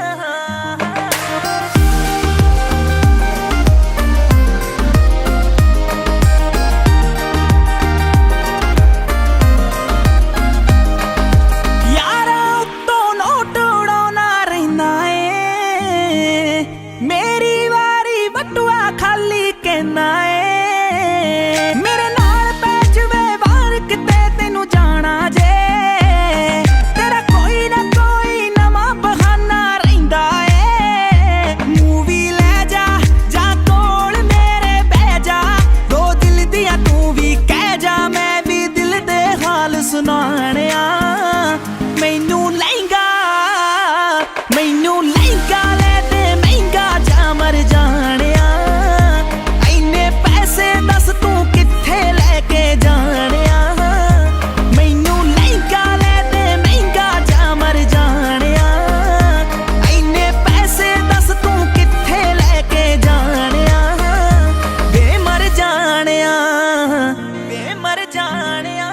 ਮੈਨੂੰ ਲਹਿੰਗਾ ਲੈ ਦੇ ਮਹਿੰਗਾ ਜਾ ਮਰ ਜਾਣਿਆ, ਐਨੇ ਪੈਸੇ ਦੱਸ ਤੂੰ ਕਿੱਥੇ ਲੈ ਕੇ ਜਾਣਿਆ, ਮੈਨੂੰ ਲਹਿੰਗਾ ਲੈ ਦੇ ਮਹਿੰਗਾ ਜਾ ਮਰ ਜਾਣਿਆ, ਐਨੇ ਪੈਸੇ ਦੱਸ ਤੂੰ ਕਿੱਥੇ ਲੈ ਕੇ ਜਾਣਿਆ, ਵੇ ਮਰ ਜਾਣਿਆ, ਵੇ ਮਰ ਜਾਣਿਆ।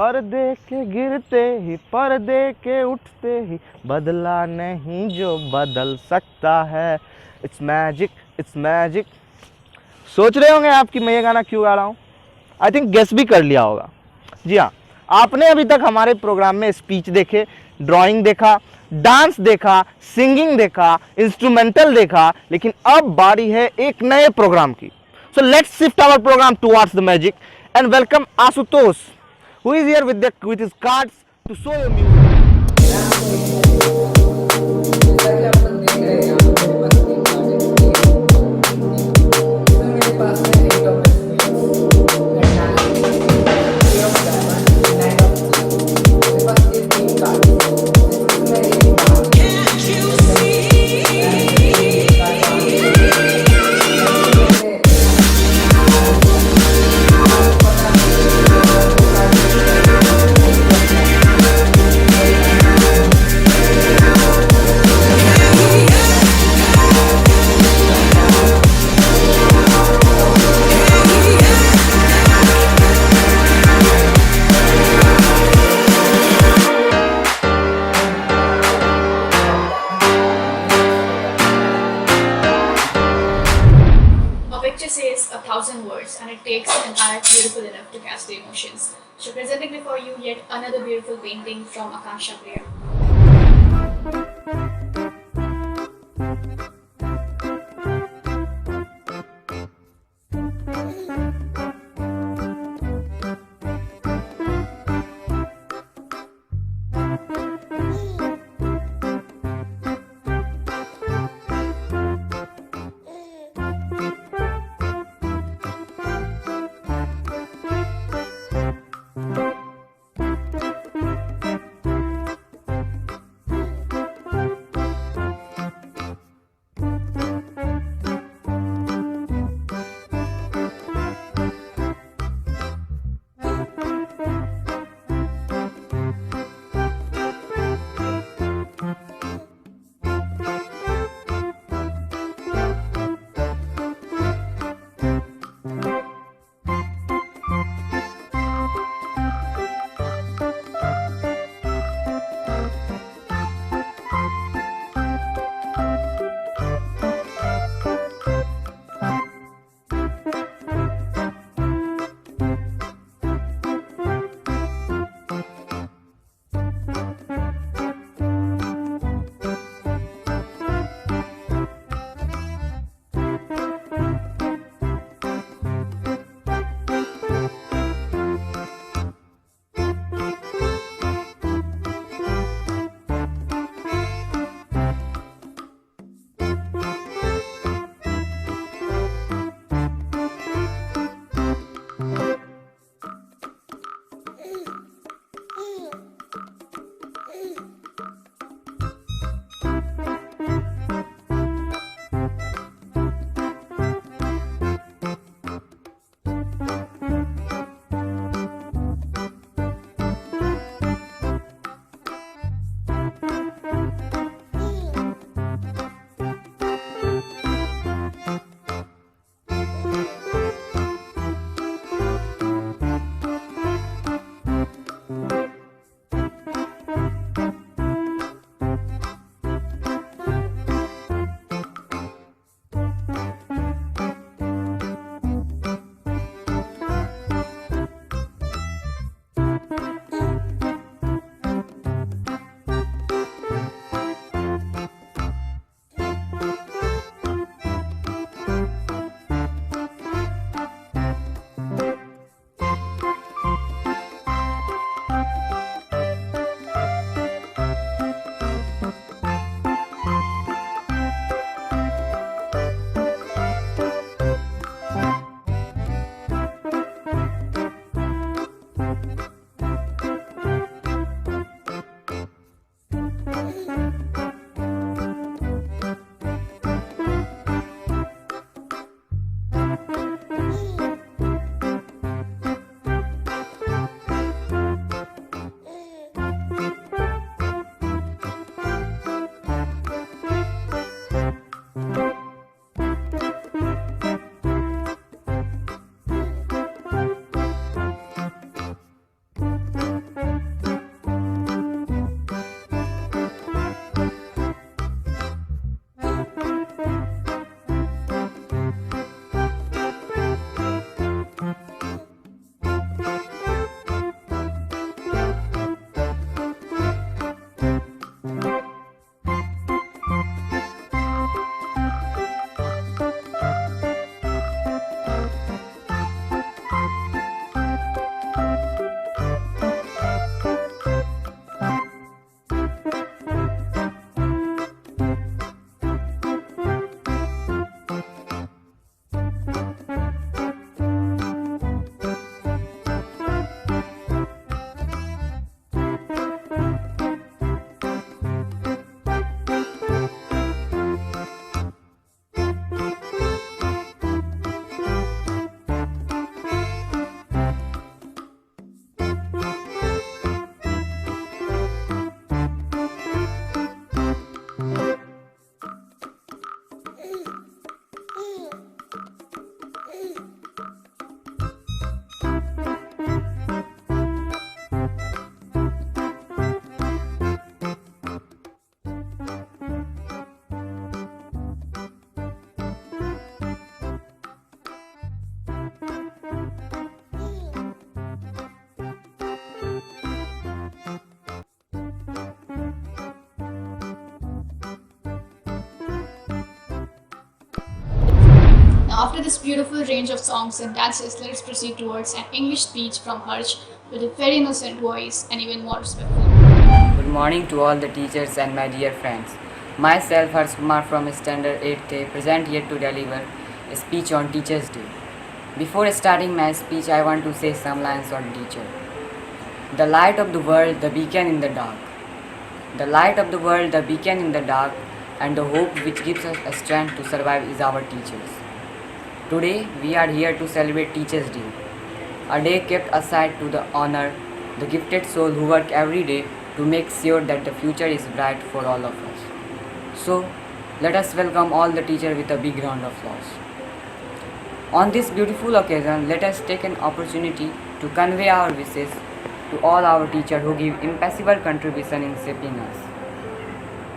पर्दे के गिरते ही पर्दे के उठते ही बदला नहीं जो बदल सकता है, इट्स मैजिक इट्स मैजिक। सोच रहे होंगे आप कि मैं ये गाना क्यों गा रहा हूँ, आई थिंक गेस भी कर लिया होगा। जी हाँ, आपने अभी तक हमारे प्रोग्राम में स्पीच देखे, ड्राइंग देखा, डांस देखा, सिंगिंग देखा, इंस्ट्रूमेंटल देखा, लेकिन अब बारी है एक नए प्रोग्राम की। So let's shift our programme towards the magic and welcome Ashutosh, who is here with his cards to show your music.
Says 1,000 words and it takes an art beautiful enough to catch the emotions. So presenting before you yet another beautiful painting from Akansha Priya. Now, after this beautiful range of songs and dances, let us proceed towards an English speech from Harsh with a very innocent voice and even more respectful.
Good morning to all the teachers and my dear friends. Myself, Harsh Kumar from Standard 8th, present here to deliver a speech on Teachers' Day. Before starting my speech, I want to say some lines on teacher. The light of the world, the beacon in the dark. The light of the world, the beacon in the dark, and the hope which gives us a strength to survive is our teachers. Today, we are here to celebrate Teachers' Day, a day kept aside to honor the gifted soul who work every day to make sure that the future is bright for all of us. So, let us welcome all the teachers with a big round of applause. On this beautiful occasion, let us take an opportunity to convey our wishes to all our teachers who give impassable contribution in shaping us.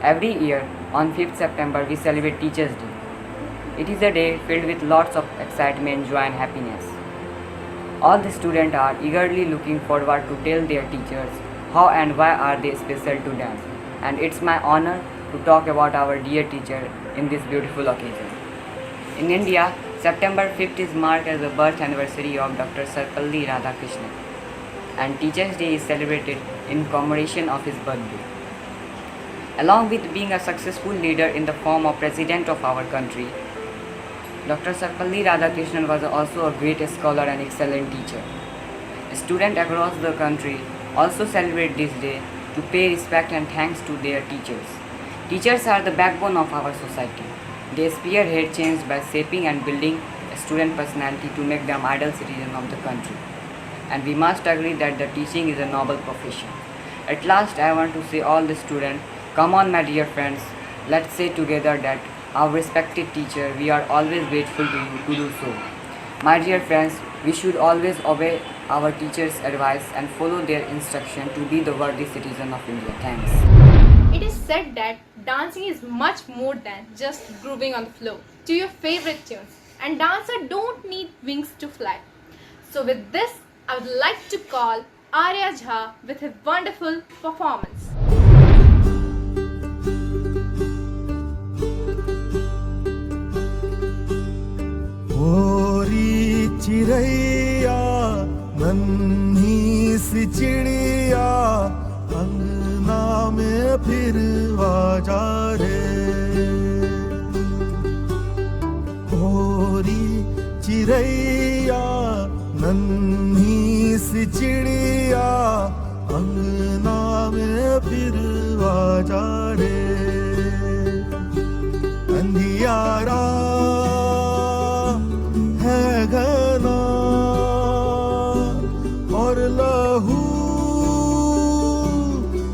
Every year, on 5th September, we celebrate Teachers' Day. It is a day filled with lots of excitement, joy and happiness. All the students are eagerly looking forward to tell their teachers how and why are they special to them. And it's my honor to talk about our dear teacher in this beautiful occasion. In India, September 5th is marked as the birth anniversary of Dr. Sarvepalli Radhakrishnan, and Teachers' Day is celebrated in commemoration of his birthday. Along with being a successful leader in the form of President of our country, Dr. Sarvepalli Radhakrishnan was also a great scholar and excellent teacher. Students across the country also celebrate this day to pay respect and thanks to their teachers. Teachers are the backbone of our society. They spearhead change by shaping and building a student personality to make them ideal citizens of the country. And we must agree that the teaching is a noble profession. At last, I want to say all the students, come on my dear friends, let's say together that our respected teacher, we are always grateful to you to do so. My dear friends, we should always obey our teachers' advice and follow their instruction to be the worthy citizen of India. Thanks.
It is said that dancing is much more than just grooving on the floor to your favorite tunes, and dancers don't need wings to fly. So with this, I would like to call Arya Jha with a wonderful performance.
ओरी चिड़ैया नन्ही सी चिड़िया अंगना में फिर आजा रे ओरी चिड़ैया नन्ही सी चिड़िया अंगना में फिर आजा रे अंधियारा है घना और लहू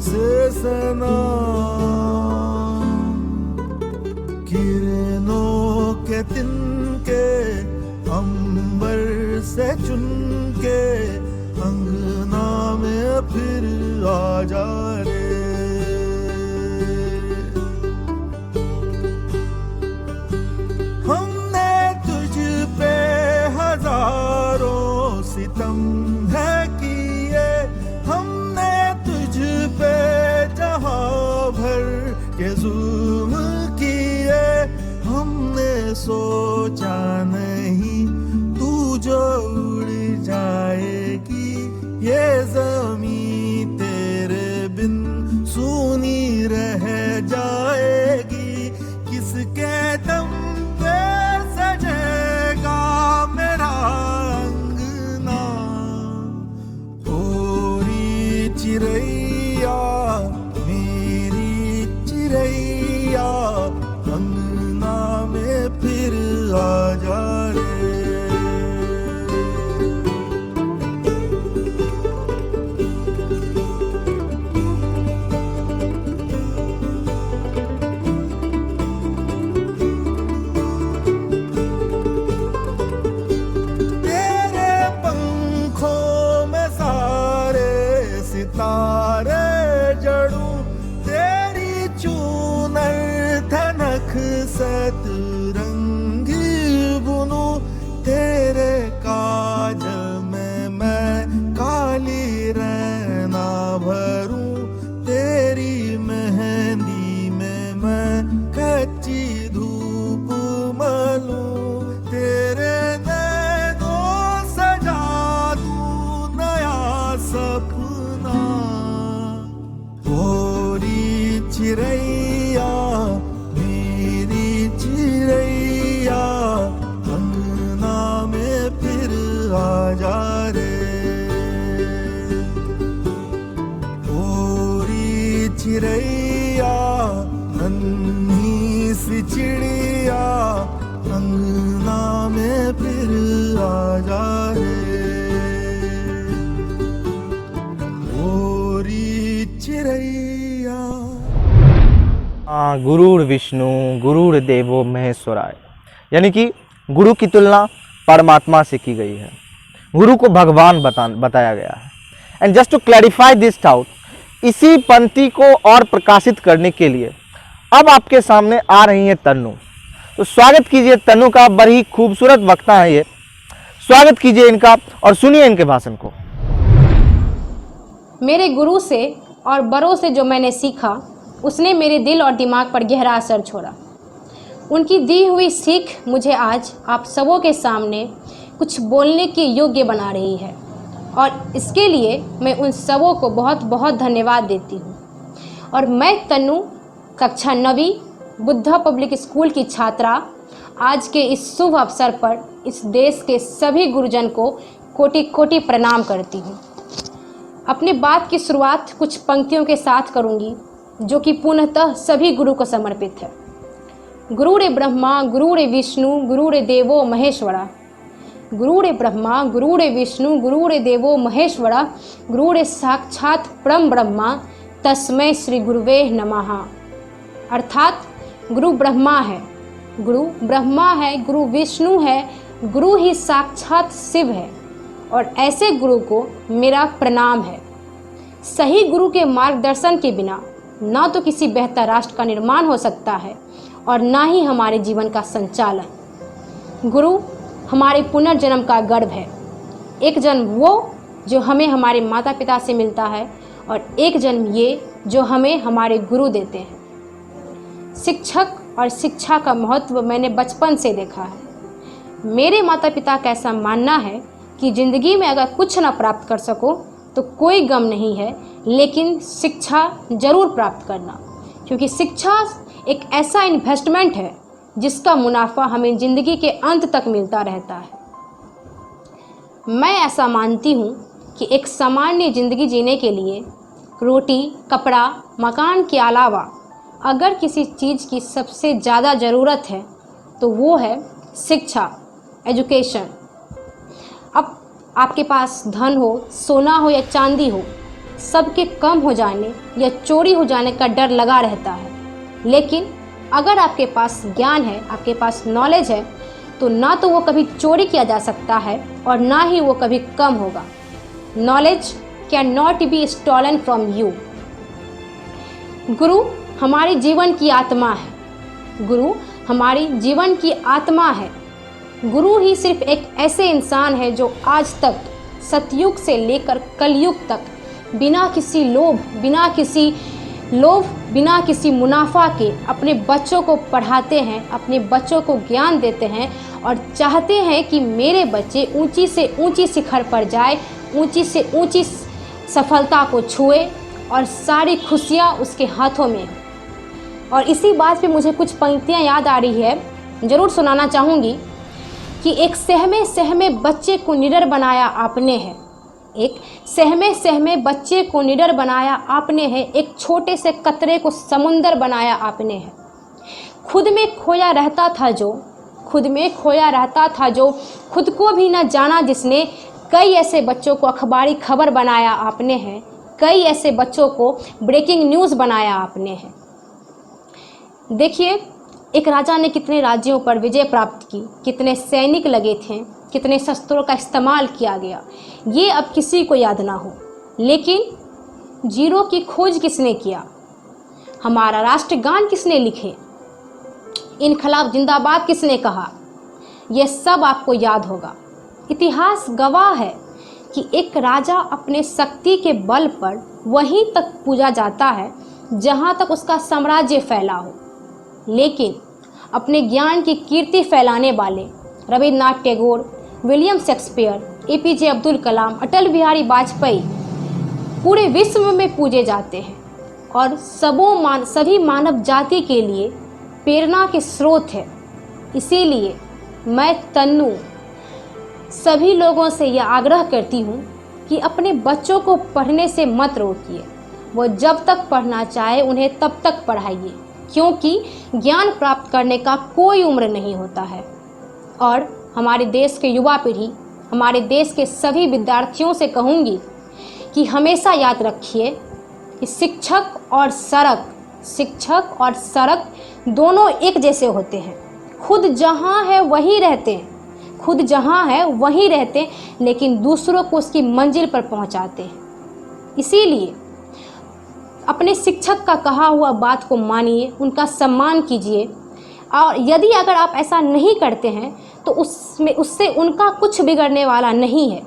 से सना किरणों के तिनके अंबर से चुनके अंगना में फिर आजा रे हमने तुझ पे हजारों सितम है किए हमने तुझ पे जहां भर के जुल्म किए हमने सोचा नहीं तू जो उड़ जाएगी ये ज़मीं तेरे बिन सूनी रह जाएगी किसके दम पे सजेगा मेरा अंगना ओरी चिड़ैया मेरी चिड़ैया अंगना में फिर आजा रे तेरे पंखों में सारे सितारे जड़ूं तेरी चूनर धनक सतरंगी बुनूं तेरे काजल में मैं काली रैना भरूं तेरी मेहंदी में मैं कच्ची धूप मलूं तेरे चिड़ैया नन्ही सी चिड़िया अंगना में फिर आ जाए गोरी चिड़ैया।
गुरुर विष्णु गुरुर देवो महेश्वराय, यानी कि गुरु की तुलना परमात्मा से की गई है, गुरु को भगवान बताया गया है। And just to clarify this doubt, इसी पंक्ति को और प्रकाशित करने के लिए अब आपके सामने आ रही है तन्नू। तो स्वागत कीजिए तन्नू का, बड़ी खूबसूरत वक्ता है ये, स्वागत कीजिए इनका और सुनिए इनके भाषण को।
मेरे गुरु से और बड़ों से जो मैंने सीखा उसने मेरे दिल और दिमाग पर गहरा असर छोड़ा। उनकी दी हुई सीख मुझे आज आप सबों के सामने कुछ बोलने के योग्य बना रही है और इसके लिए मैं उन सबों को बहुत बहुत धन्यवाद देती हूँ। और मैं तन्नू कक्षा 9वीं बुद्धा पब्लिक स्कूल की छात्रा आज के इस शुभ अवसर पर इस देश के सभी गुरुजन को कोटि कोटि प्रणाम करती हूँ। अपनी बात की शुरुआत कुछ पंक्तियों के साथ करूँगी जो कि पूर्णतः सभी गुरु को समर्पित है। गुरुरे ब्रह्मा गुरुरे विष्णु गुरुरे देवो महेश्वरा, गुरुरे ब्रह्मा गुरुरे विष्णु गुरुरे देवो महेश्वरा, गुरुरे साक्षात परम ब्रह्मा तस्मै श्री गुरुवे नमः। अर्थात गुरु ब्रह्मा है, गुरु विष्णु है, गुरु ही साक्षात शिव है और ऐसे गुरु को मेरा प्रणाम है। सही गुरु के मार्गदर्शन के बिना ना तो किसी बेहतर राष्ट्र का निर्माण हो सकता है और ना ही हमारे जीवन का संचालन। गुरु हमारे पुनर्जन्म का गर्भ है, एक जन्म वो जो हमें हमारे माता पिता से मिलता है और एक जन्म ये जो हमें हमारे गुरु देते हैं। शिक्षक और शिक्षा का महत्व मैंने बचपन से देखा है। मेरे माता पिता का ऐसा मानना है कि ज़िंदगी में अगर कुछ ना प्राप्त कर सको तो कोई गम नहीं है, लेकिन शिक्षा ज़रूर प्राप्त करना, क्योंकि शिक्षा एक ऐसा इन्वेस्टमेंट है जिसका मुनाफा हमें ज़िंदगी के अंत तक मिलता रहता है। मैं ऐसा मानती हूँ कि एक सामान्य ज़िंदगी जीने के लिए रोटी, कपड़ा, मकान के अलावा अगर किसी चीज़ की सबसे ज़्यादा ज़रूरत है तो वो है शिक्षा, एजुकेशन। अब आपके पास धन हो, सोना हो या चांदी हो, सबके कम हो जाने या चोरी हो जाने का डर लगा रहता है, लेकिन अगर आपके पास ज्ञान है, आपके पास नॉलेज है, तो ना तो वो कभी चोरी किया जा सकता है और ना ही वो कभी कम होगा। Knowledge can not be stolen from you. गुरु हमारे जीवन की आत्मा है, गुरु हमारी जीवन की आत्मा है। गुरु ही सिर्फ एक ऐसे इंसान है जो आज तक सतयुग से लेकर कलयुग तक बिना किसी मुनाफा के अपने बच्चों को पढ़ाते हैं, अपने बच्चों को ज्ञान देते हैं और चाहते हैं कि मेरे बच्चे ऊंची से ऊंची शिखर पर जाए, ऊंची से ऊंची सफलता को छुए और सारी खुशियाँ उसके हाथों में। और इसी बात पे मुझे कुछ पंक्तियाँ याद आ रही है, ज़रूर सुनाना चाहूँगी कि एक सहमे सहमे बच्चे को निडर बनाया आपने है, एक सहमे सहमे बच्चे को निडर बनाया आपने है, एक छोटे से कतरे को समुंदर बनाया आपने है। खुद में खोया रहता था जो खुद को भी न जाना जिसने, कई ऐसे बच्चों को अखबारी खबर बनाया आपने है, कई ऐसे बच्चों को ब्रेकिंग न्यूज़ बनाया आपने है। देखिए, एक राजा ने कितने राज्यों पर विजय प्राप्त की, कितने सैनिक लगे थे, कितने शस्त्रों का इस्तेमाल किया गया, ये अब किसी को याद ना हो, लेकिन जीरो की खोज किसने किया, हमारा राष्ट्रगान किसने लिखे, इनकलाब जिंदाबाद किसने कहा, यह सब आपको याद होगा। इतिहास गवाह है कि एक राजा अपने शक्ति के बल पर वहीं तक पूजा जाता है जहाँ तक उसका साम्राज्य फैला हो, लेकिन अपने ज्ञान की कीर्ति फैलाने वाले Rabindranath Tagore, William Shakespeare, APJ Abdul Kalam, Atal Bihari Vajpayee पूरे विश्व में पूजे जाते हैं और सभी मानव जाति के लिए प्रेरणा के स्रोत है। इसीलिए मैं तन्नू सभी लोगों से यह आग्रह करती हूँ कि अपने बच्चों को पढ़ने से मत रोकिए, वो जब तक पढ़ना चाहे उन्हें तब तक पढ़ाइए, क्योंकि ज्ञान प्राप्त करने का कोई उम्र नहीं होता है। और हमारे देश के युवा पीढ़ी, हमारे देश के सभी विद्यार्थियों से कहूँगी कि हमेशा याद रखिए कि शिक्षक और सड़क दोनों एक जैसे होते हैं। खुद जहाँ है वहीं रहते हैं, लेकिन दूसरों को उसकी मंजिल पर पहुँचाते हैं। इसीलिए अपने शिक्षक का कहा हुआ बात को मानिए, उनका सम्मान कीजिए, और यदि अगर आप ऐसा नहीं करते हैं तो उससे उनका कुछ बिगड़ने वाला नहीं है।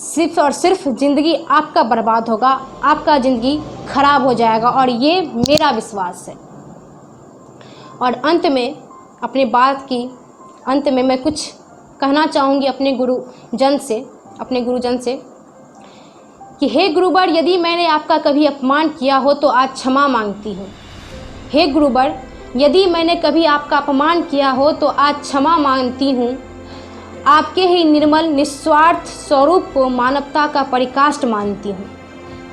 सिर्फ और सिर्फ ज़िंदगी आपका बर्बाद होगा, आपका ज़िंदगी खराब हो जाएगा, और ये मेरा विश्वास है। और अंत में अपने बात की अंत में मैं कुछ कहना चाहूँगी अपने गुरुजन से कि हे गुरुवर, यदि मैंने आपका कभी अपमान किया हो तो आज क्षमा मांगती हूँ। हे गुरुवर, यदि मैंने कभी आपका अपमान किया हो तो आज क्षमा मांगती हूँ। आपके ही निर्मल निस्वार्थ स्वरूप को मानवता का परिकाष्ठ मानती हूँ।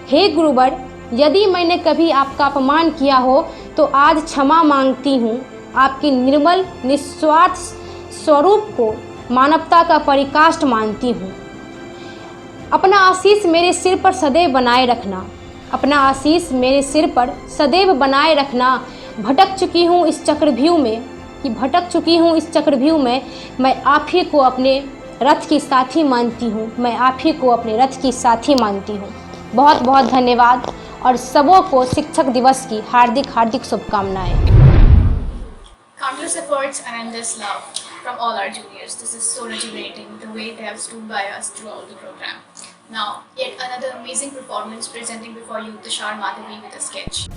हे गुरुवर, यदि मैंने कभी आपका अपमान किया हो तो आज क्षमा मांगती हूँ। आपके निर्मल निस्वार्थ स्वरूप को मानवता का परिकाष्ठ मानती हूँ। अपना आशीष मेरे सिर पर सदैव बनाए रखना, भटक चुकी हूँ इस चक्रव्यूह में, मैं आप ही को अपने रथ की साथी मानती हूँ। बहुत बहुत धन्यवाद, और सबों को शिक्षक दिवस की हार्दिक शुभकामनाएं।
Countless efforts and endless love from all our juniors. This is so rejuvenating, the way they have stood by us throughout the program. Now, yet another amazing performance presenting before you Tushar Madhavi with a sketch.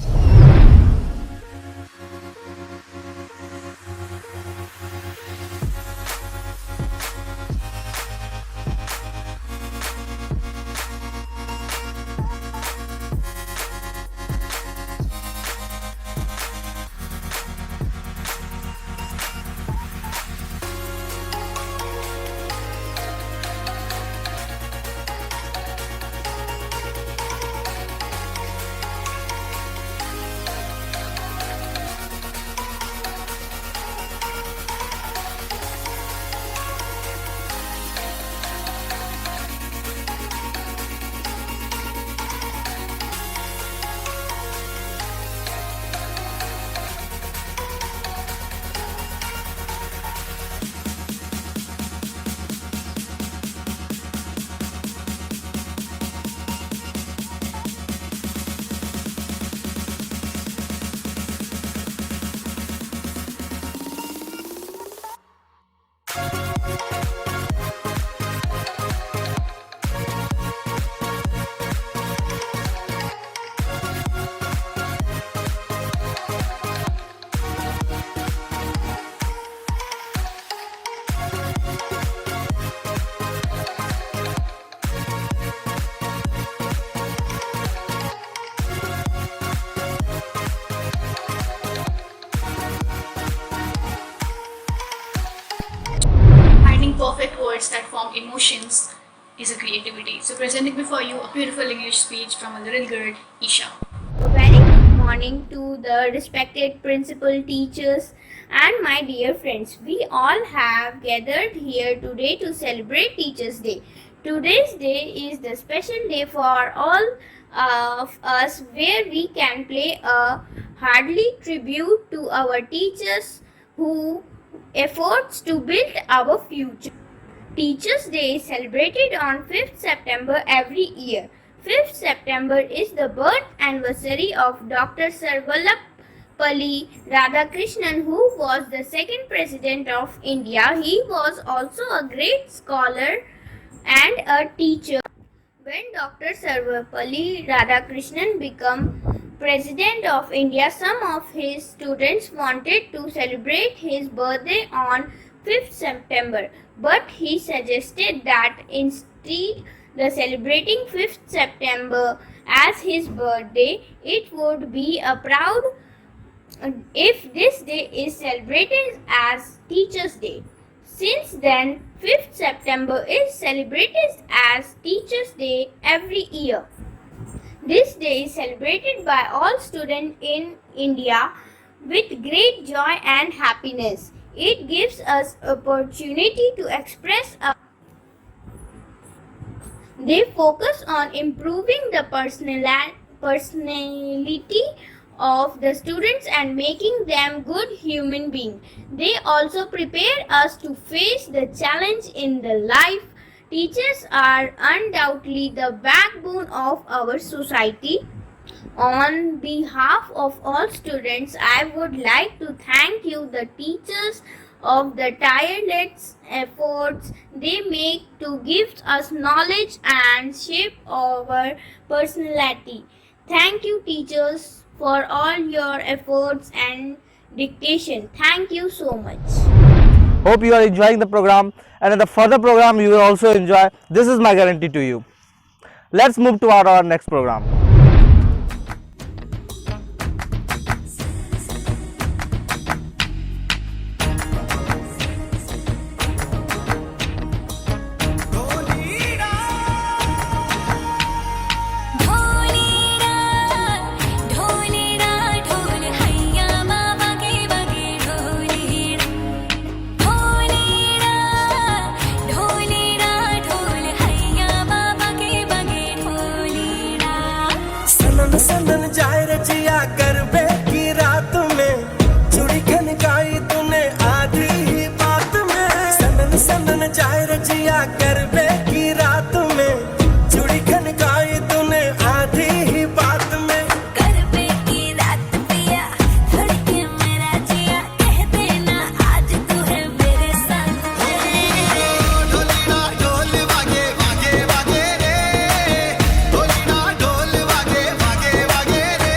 Perfect words that form emotions is a creativity. So presenting before you a beautiful English speech from a little girl, Isha.
A very good morning to the respected principal, teachers and my dear friends. We all have gathered here today to celebrate Teachers' Day. Today's day is the special day for all of us, where we can pay a hearty tribute to our teachers who efforts to build our future. Teachers' Day is celebrated on 5th September every year. 5th September is the birth anniversary of Dr. Sarvepalli Radhakrishnan, who was the second president of India. He was also a great scholar and a teacher. When Dr. Sarvepalli Radhakrishnan became President of India, some of his students wanted to celebrate his birthday on 5th September, but he suggested that instead the celebrating 5th September as his birthday, it would be a proud if this day is celebrated as Teachers' Day. Since then, 5th September is celebrated as Teachers' Day every year. This day is celebrated by all students in India with great joy and happiness. It gives us opportunity to express our. They focus on improving the personality of the students and making them good human beings. They also prepare us to face the challenge in the life. Teachers are undoubtedly the backbone of our society. On behalf of all students, I would like to thank you, the teachers, of the tireless efforts they make to give us knowledge and shape our personality. Thank you, teachers, for all your efforts and dedication. Thank you so much.
Hope you are enjoying the program, and in the further program you will also enjoy. This is my guarantee to you. Let's move to our next program.
सनन जाए रचिया गरबे की रात में चूड़ी खनकाई तूने आधी ही बात में सनन सनन जाए रचिया गरबे की रात में चूड़ी खनकाई तूने आधी ही बात में
गरबे की रात पिया धड़के मेरा जिया कह देना आज तू है मेरे साथ
ढोलीना ढोल वागे वागे वागे रे ढोलीना ढोल वागे वागे वागे रे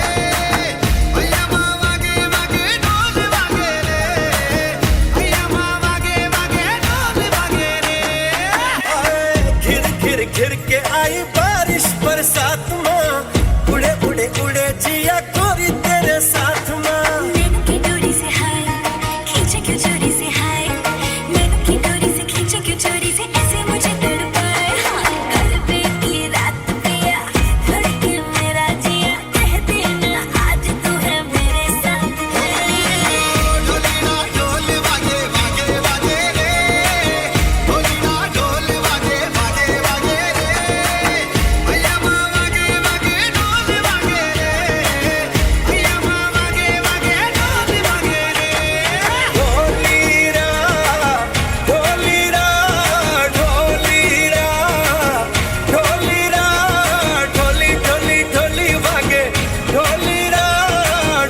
भैया माँ वागे वागे ढोल वागे रे भैया माँ वागे वागे ढोल वागे रे घिर घिर घिर के आई बारिश बरसात माँ उड़े उड़े उड़े जिया कोरी तेरे साथ माँ
नैनों की डोरी से हाय खींचे क्यों चोरी से हाय नैनों की डोरी से खींचे क्यों चोरी से ऐसे मुझे तड़पाए गरबे की रात पिया धड़के मेरा जिया कह देना आज तू है मेरे साथ
ढोलीना ढोल वागे वागे वागे रे ढोलीना ढोल वागे वागे वागे रे भैया माँ वागे वागे ढोल वागे रे भैया माँ वागे वागे ढोल वागे रे ढोलीरा ढोलीरा ढोलीरा ढोलीरा ढोली ढोली ढोली वागे ढोलीरा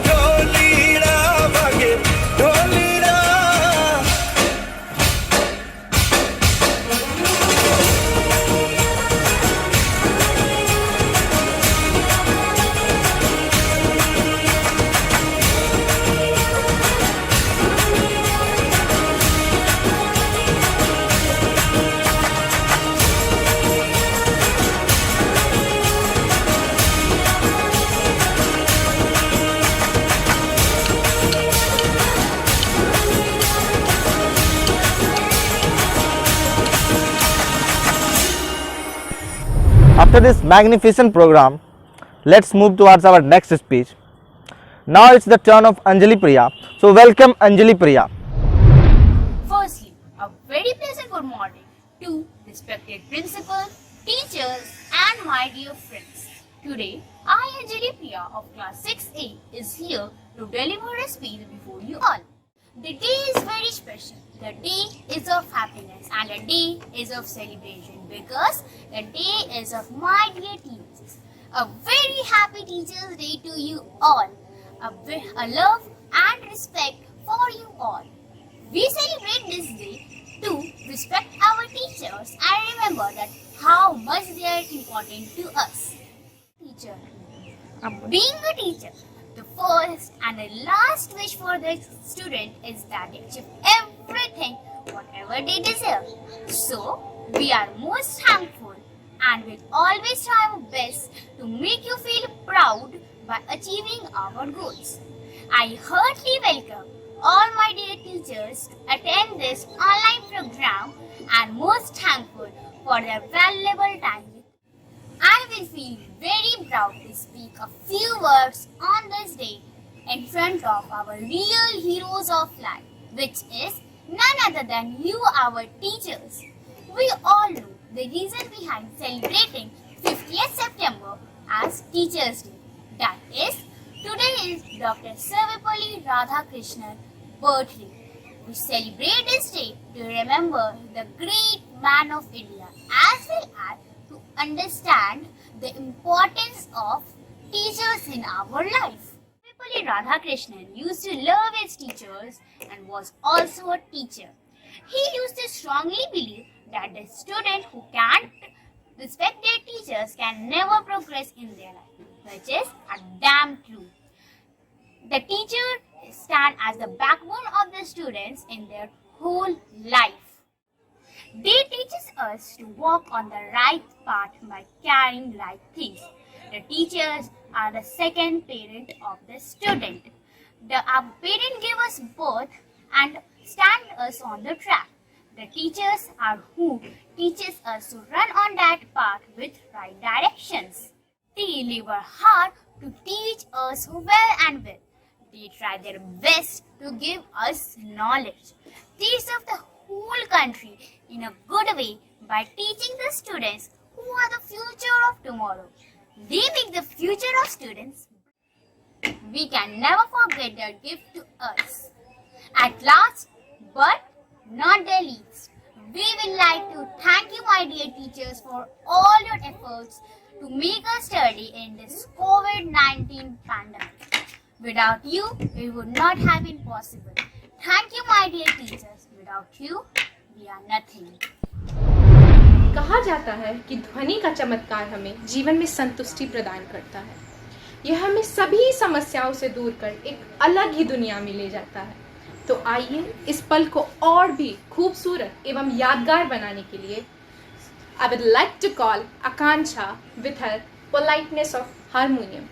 ढोलीरा वागे ढोलीरा
After this magnificent program, let's move towards our next speech. Now it's the turn of Anjali Priya. So welcome Anjali Priya.
Firstly, a very pleasant good morning to respected principal, teachers and my dear friends. Today, I, Anjali Priya of class 6A is here to deliver a speech before you all. The day is very special. The day is of happiness and the day is of celebration because the day is of my dear teachers. A very happy Teachers' Day to you all. A love and respect for you all. We celebrate this day to respect our teachers and remember that how much they are important to us. Teacher. Being a teacher, the first and the last wish for the student is that they achieve everything whatever they deserve. So, we are most thankful and will always try our best to make you feel proud by achieving our goals. I heartily welcome all my dear teachers to attend this online program and most thankful for their valuable time. I will feel very proud to speak a few words on this day in front of our real heroes of life, which is none other than you, our teachers. We all know the reason behind celebrating 50th September as Teachers' Day. That is, today is Dr. Sarvepalli Radhakrishnan birthday. We celebrate this day to remember the great man of India as well as to understand the importance of teachers in our life. Sarvepalli Radhakrishnan used to love his teachers and was also a teacher. He used to strongly believe that the student who can't respect their teachers can never progress in their life, which is a damn true. The teacher stand as the backbone of the students in their whole life. They teach us to walk on the right path by carrying right things. The teachers are the second parent of the student. Our parent gave us birth and stand us on the track. The teachers are who teaches us to run on that path with right directions. They labor hard to teach us well and well. They try their best to give us knowledge. They serve the whole country in a good way by teaching the students who are the future of tomorrow. They make the future of students. We can never forget their gift to us. At last, but not the least, we would like to thank you, my dear teachers, for all your efforts to make us study in this COVID-19 pandemic. Without you, it would not have been possible. Thank you, my dear teachers. Without you, we are nothing.
कहा जाता है कि ध्वनि का चमत्कार हमें जीवन में संतुष्टि प्रदान करता है। यह हमें सभी समस्याओं से दूर कर एक अलग ही दुनिया में ले जाता है। तो आइए इस पल को और भी खूबसूरत एवं यादगार बनाने के लिए I would like to call Akansha with her politeness of harmonium.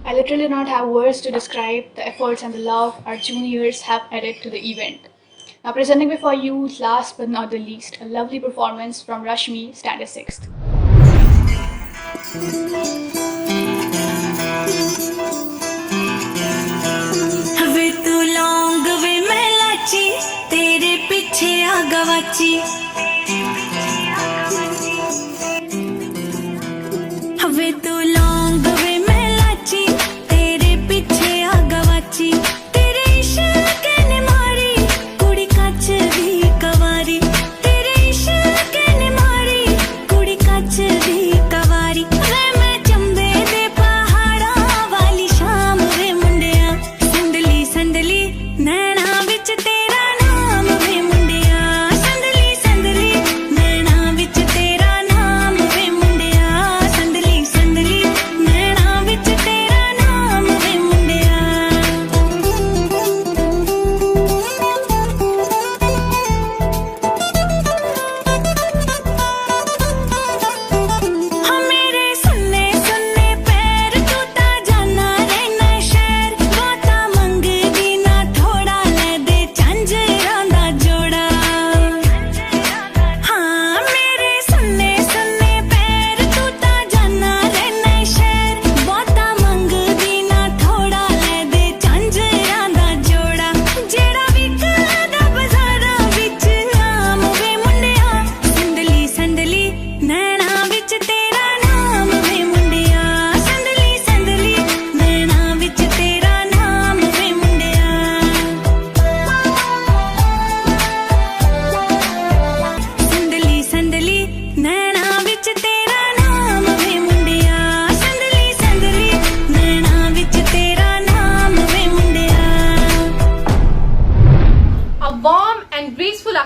I literally do not have words to describe the efforts and the love our juniors have added to the event. Now presenting before you, last but not the least, a lovely performance from Rashmi, Standard 6th.
वे तू लौंग वे मैं लाची तेरे पीछे आ गवाची वे तू लौंग वे मैं लाची तेरे पीछे आ गवाची तेरे इश्क ने मारी कुड़ी कच दी कवारी तेरे इश्क ने मारी कुड़ी कच दी कवारी वे मैं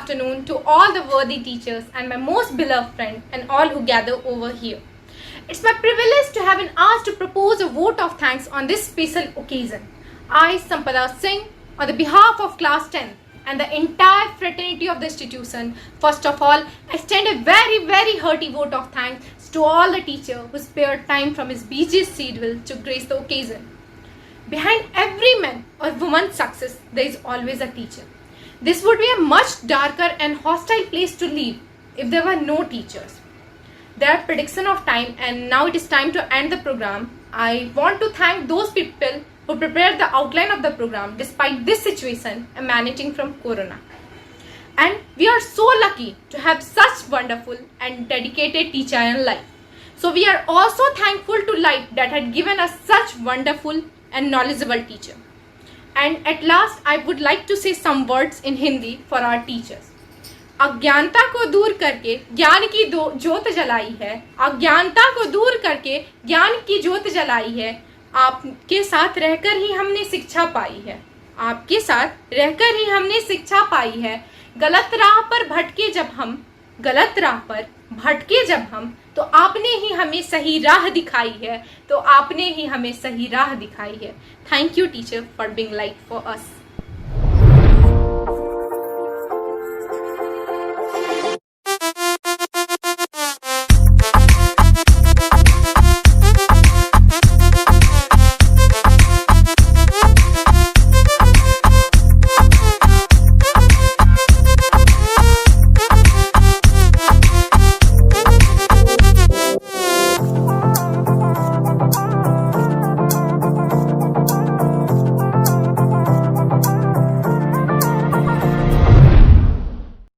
afternoon to all the worthy teachers and my most beloved friend and all who gather over here. It's my privilege to have been asked to propose a vote of thanks on this special occasion. I, Sampada Singh, on the behalf of Class 10 and the entire fraternity of the institution, first of all, extend a very, very hearty vote of thanks to all the teachers who spared time from his busy schedule to grace the occasion. Behind every man or woman's success, there is always a teacher. This would be a much darker and hostile place to live if there were no teachers. There are prediction of time, and now it is time to end the program. I want to thank those people who prepared the outline of the program despite this situation emanating from Corona. And we are so lucky to have such wonderful and dedicated teacher in life. So we are also thankful to life that had given us such wonderful and knowledgeable teacher. And at last, I would like to say some words in Hindi for our teachers. अज्ञानता को दूर करके ज्ञान की ज्योत जलाई है, अज्ञानता को दूर करके ज्ञान की ज्योत जलाई है, आपके साथ रहकर ही हमने शिक्षा पाई है, आपके साथ रहकर ही हमने शिक्षा पाई है, गलत राह पर भटके जब हम तो आपने ही हमें सही राह दिखाई है, तो आपने ही हमें सही राह दिखाई है. Thank you teacher for being light for us.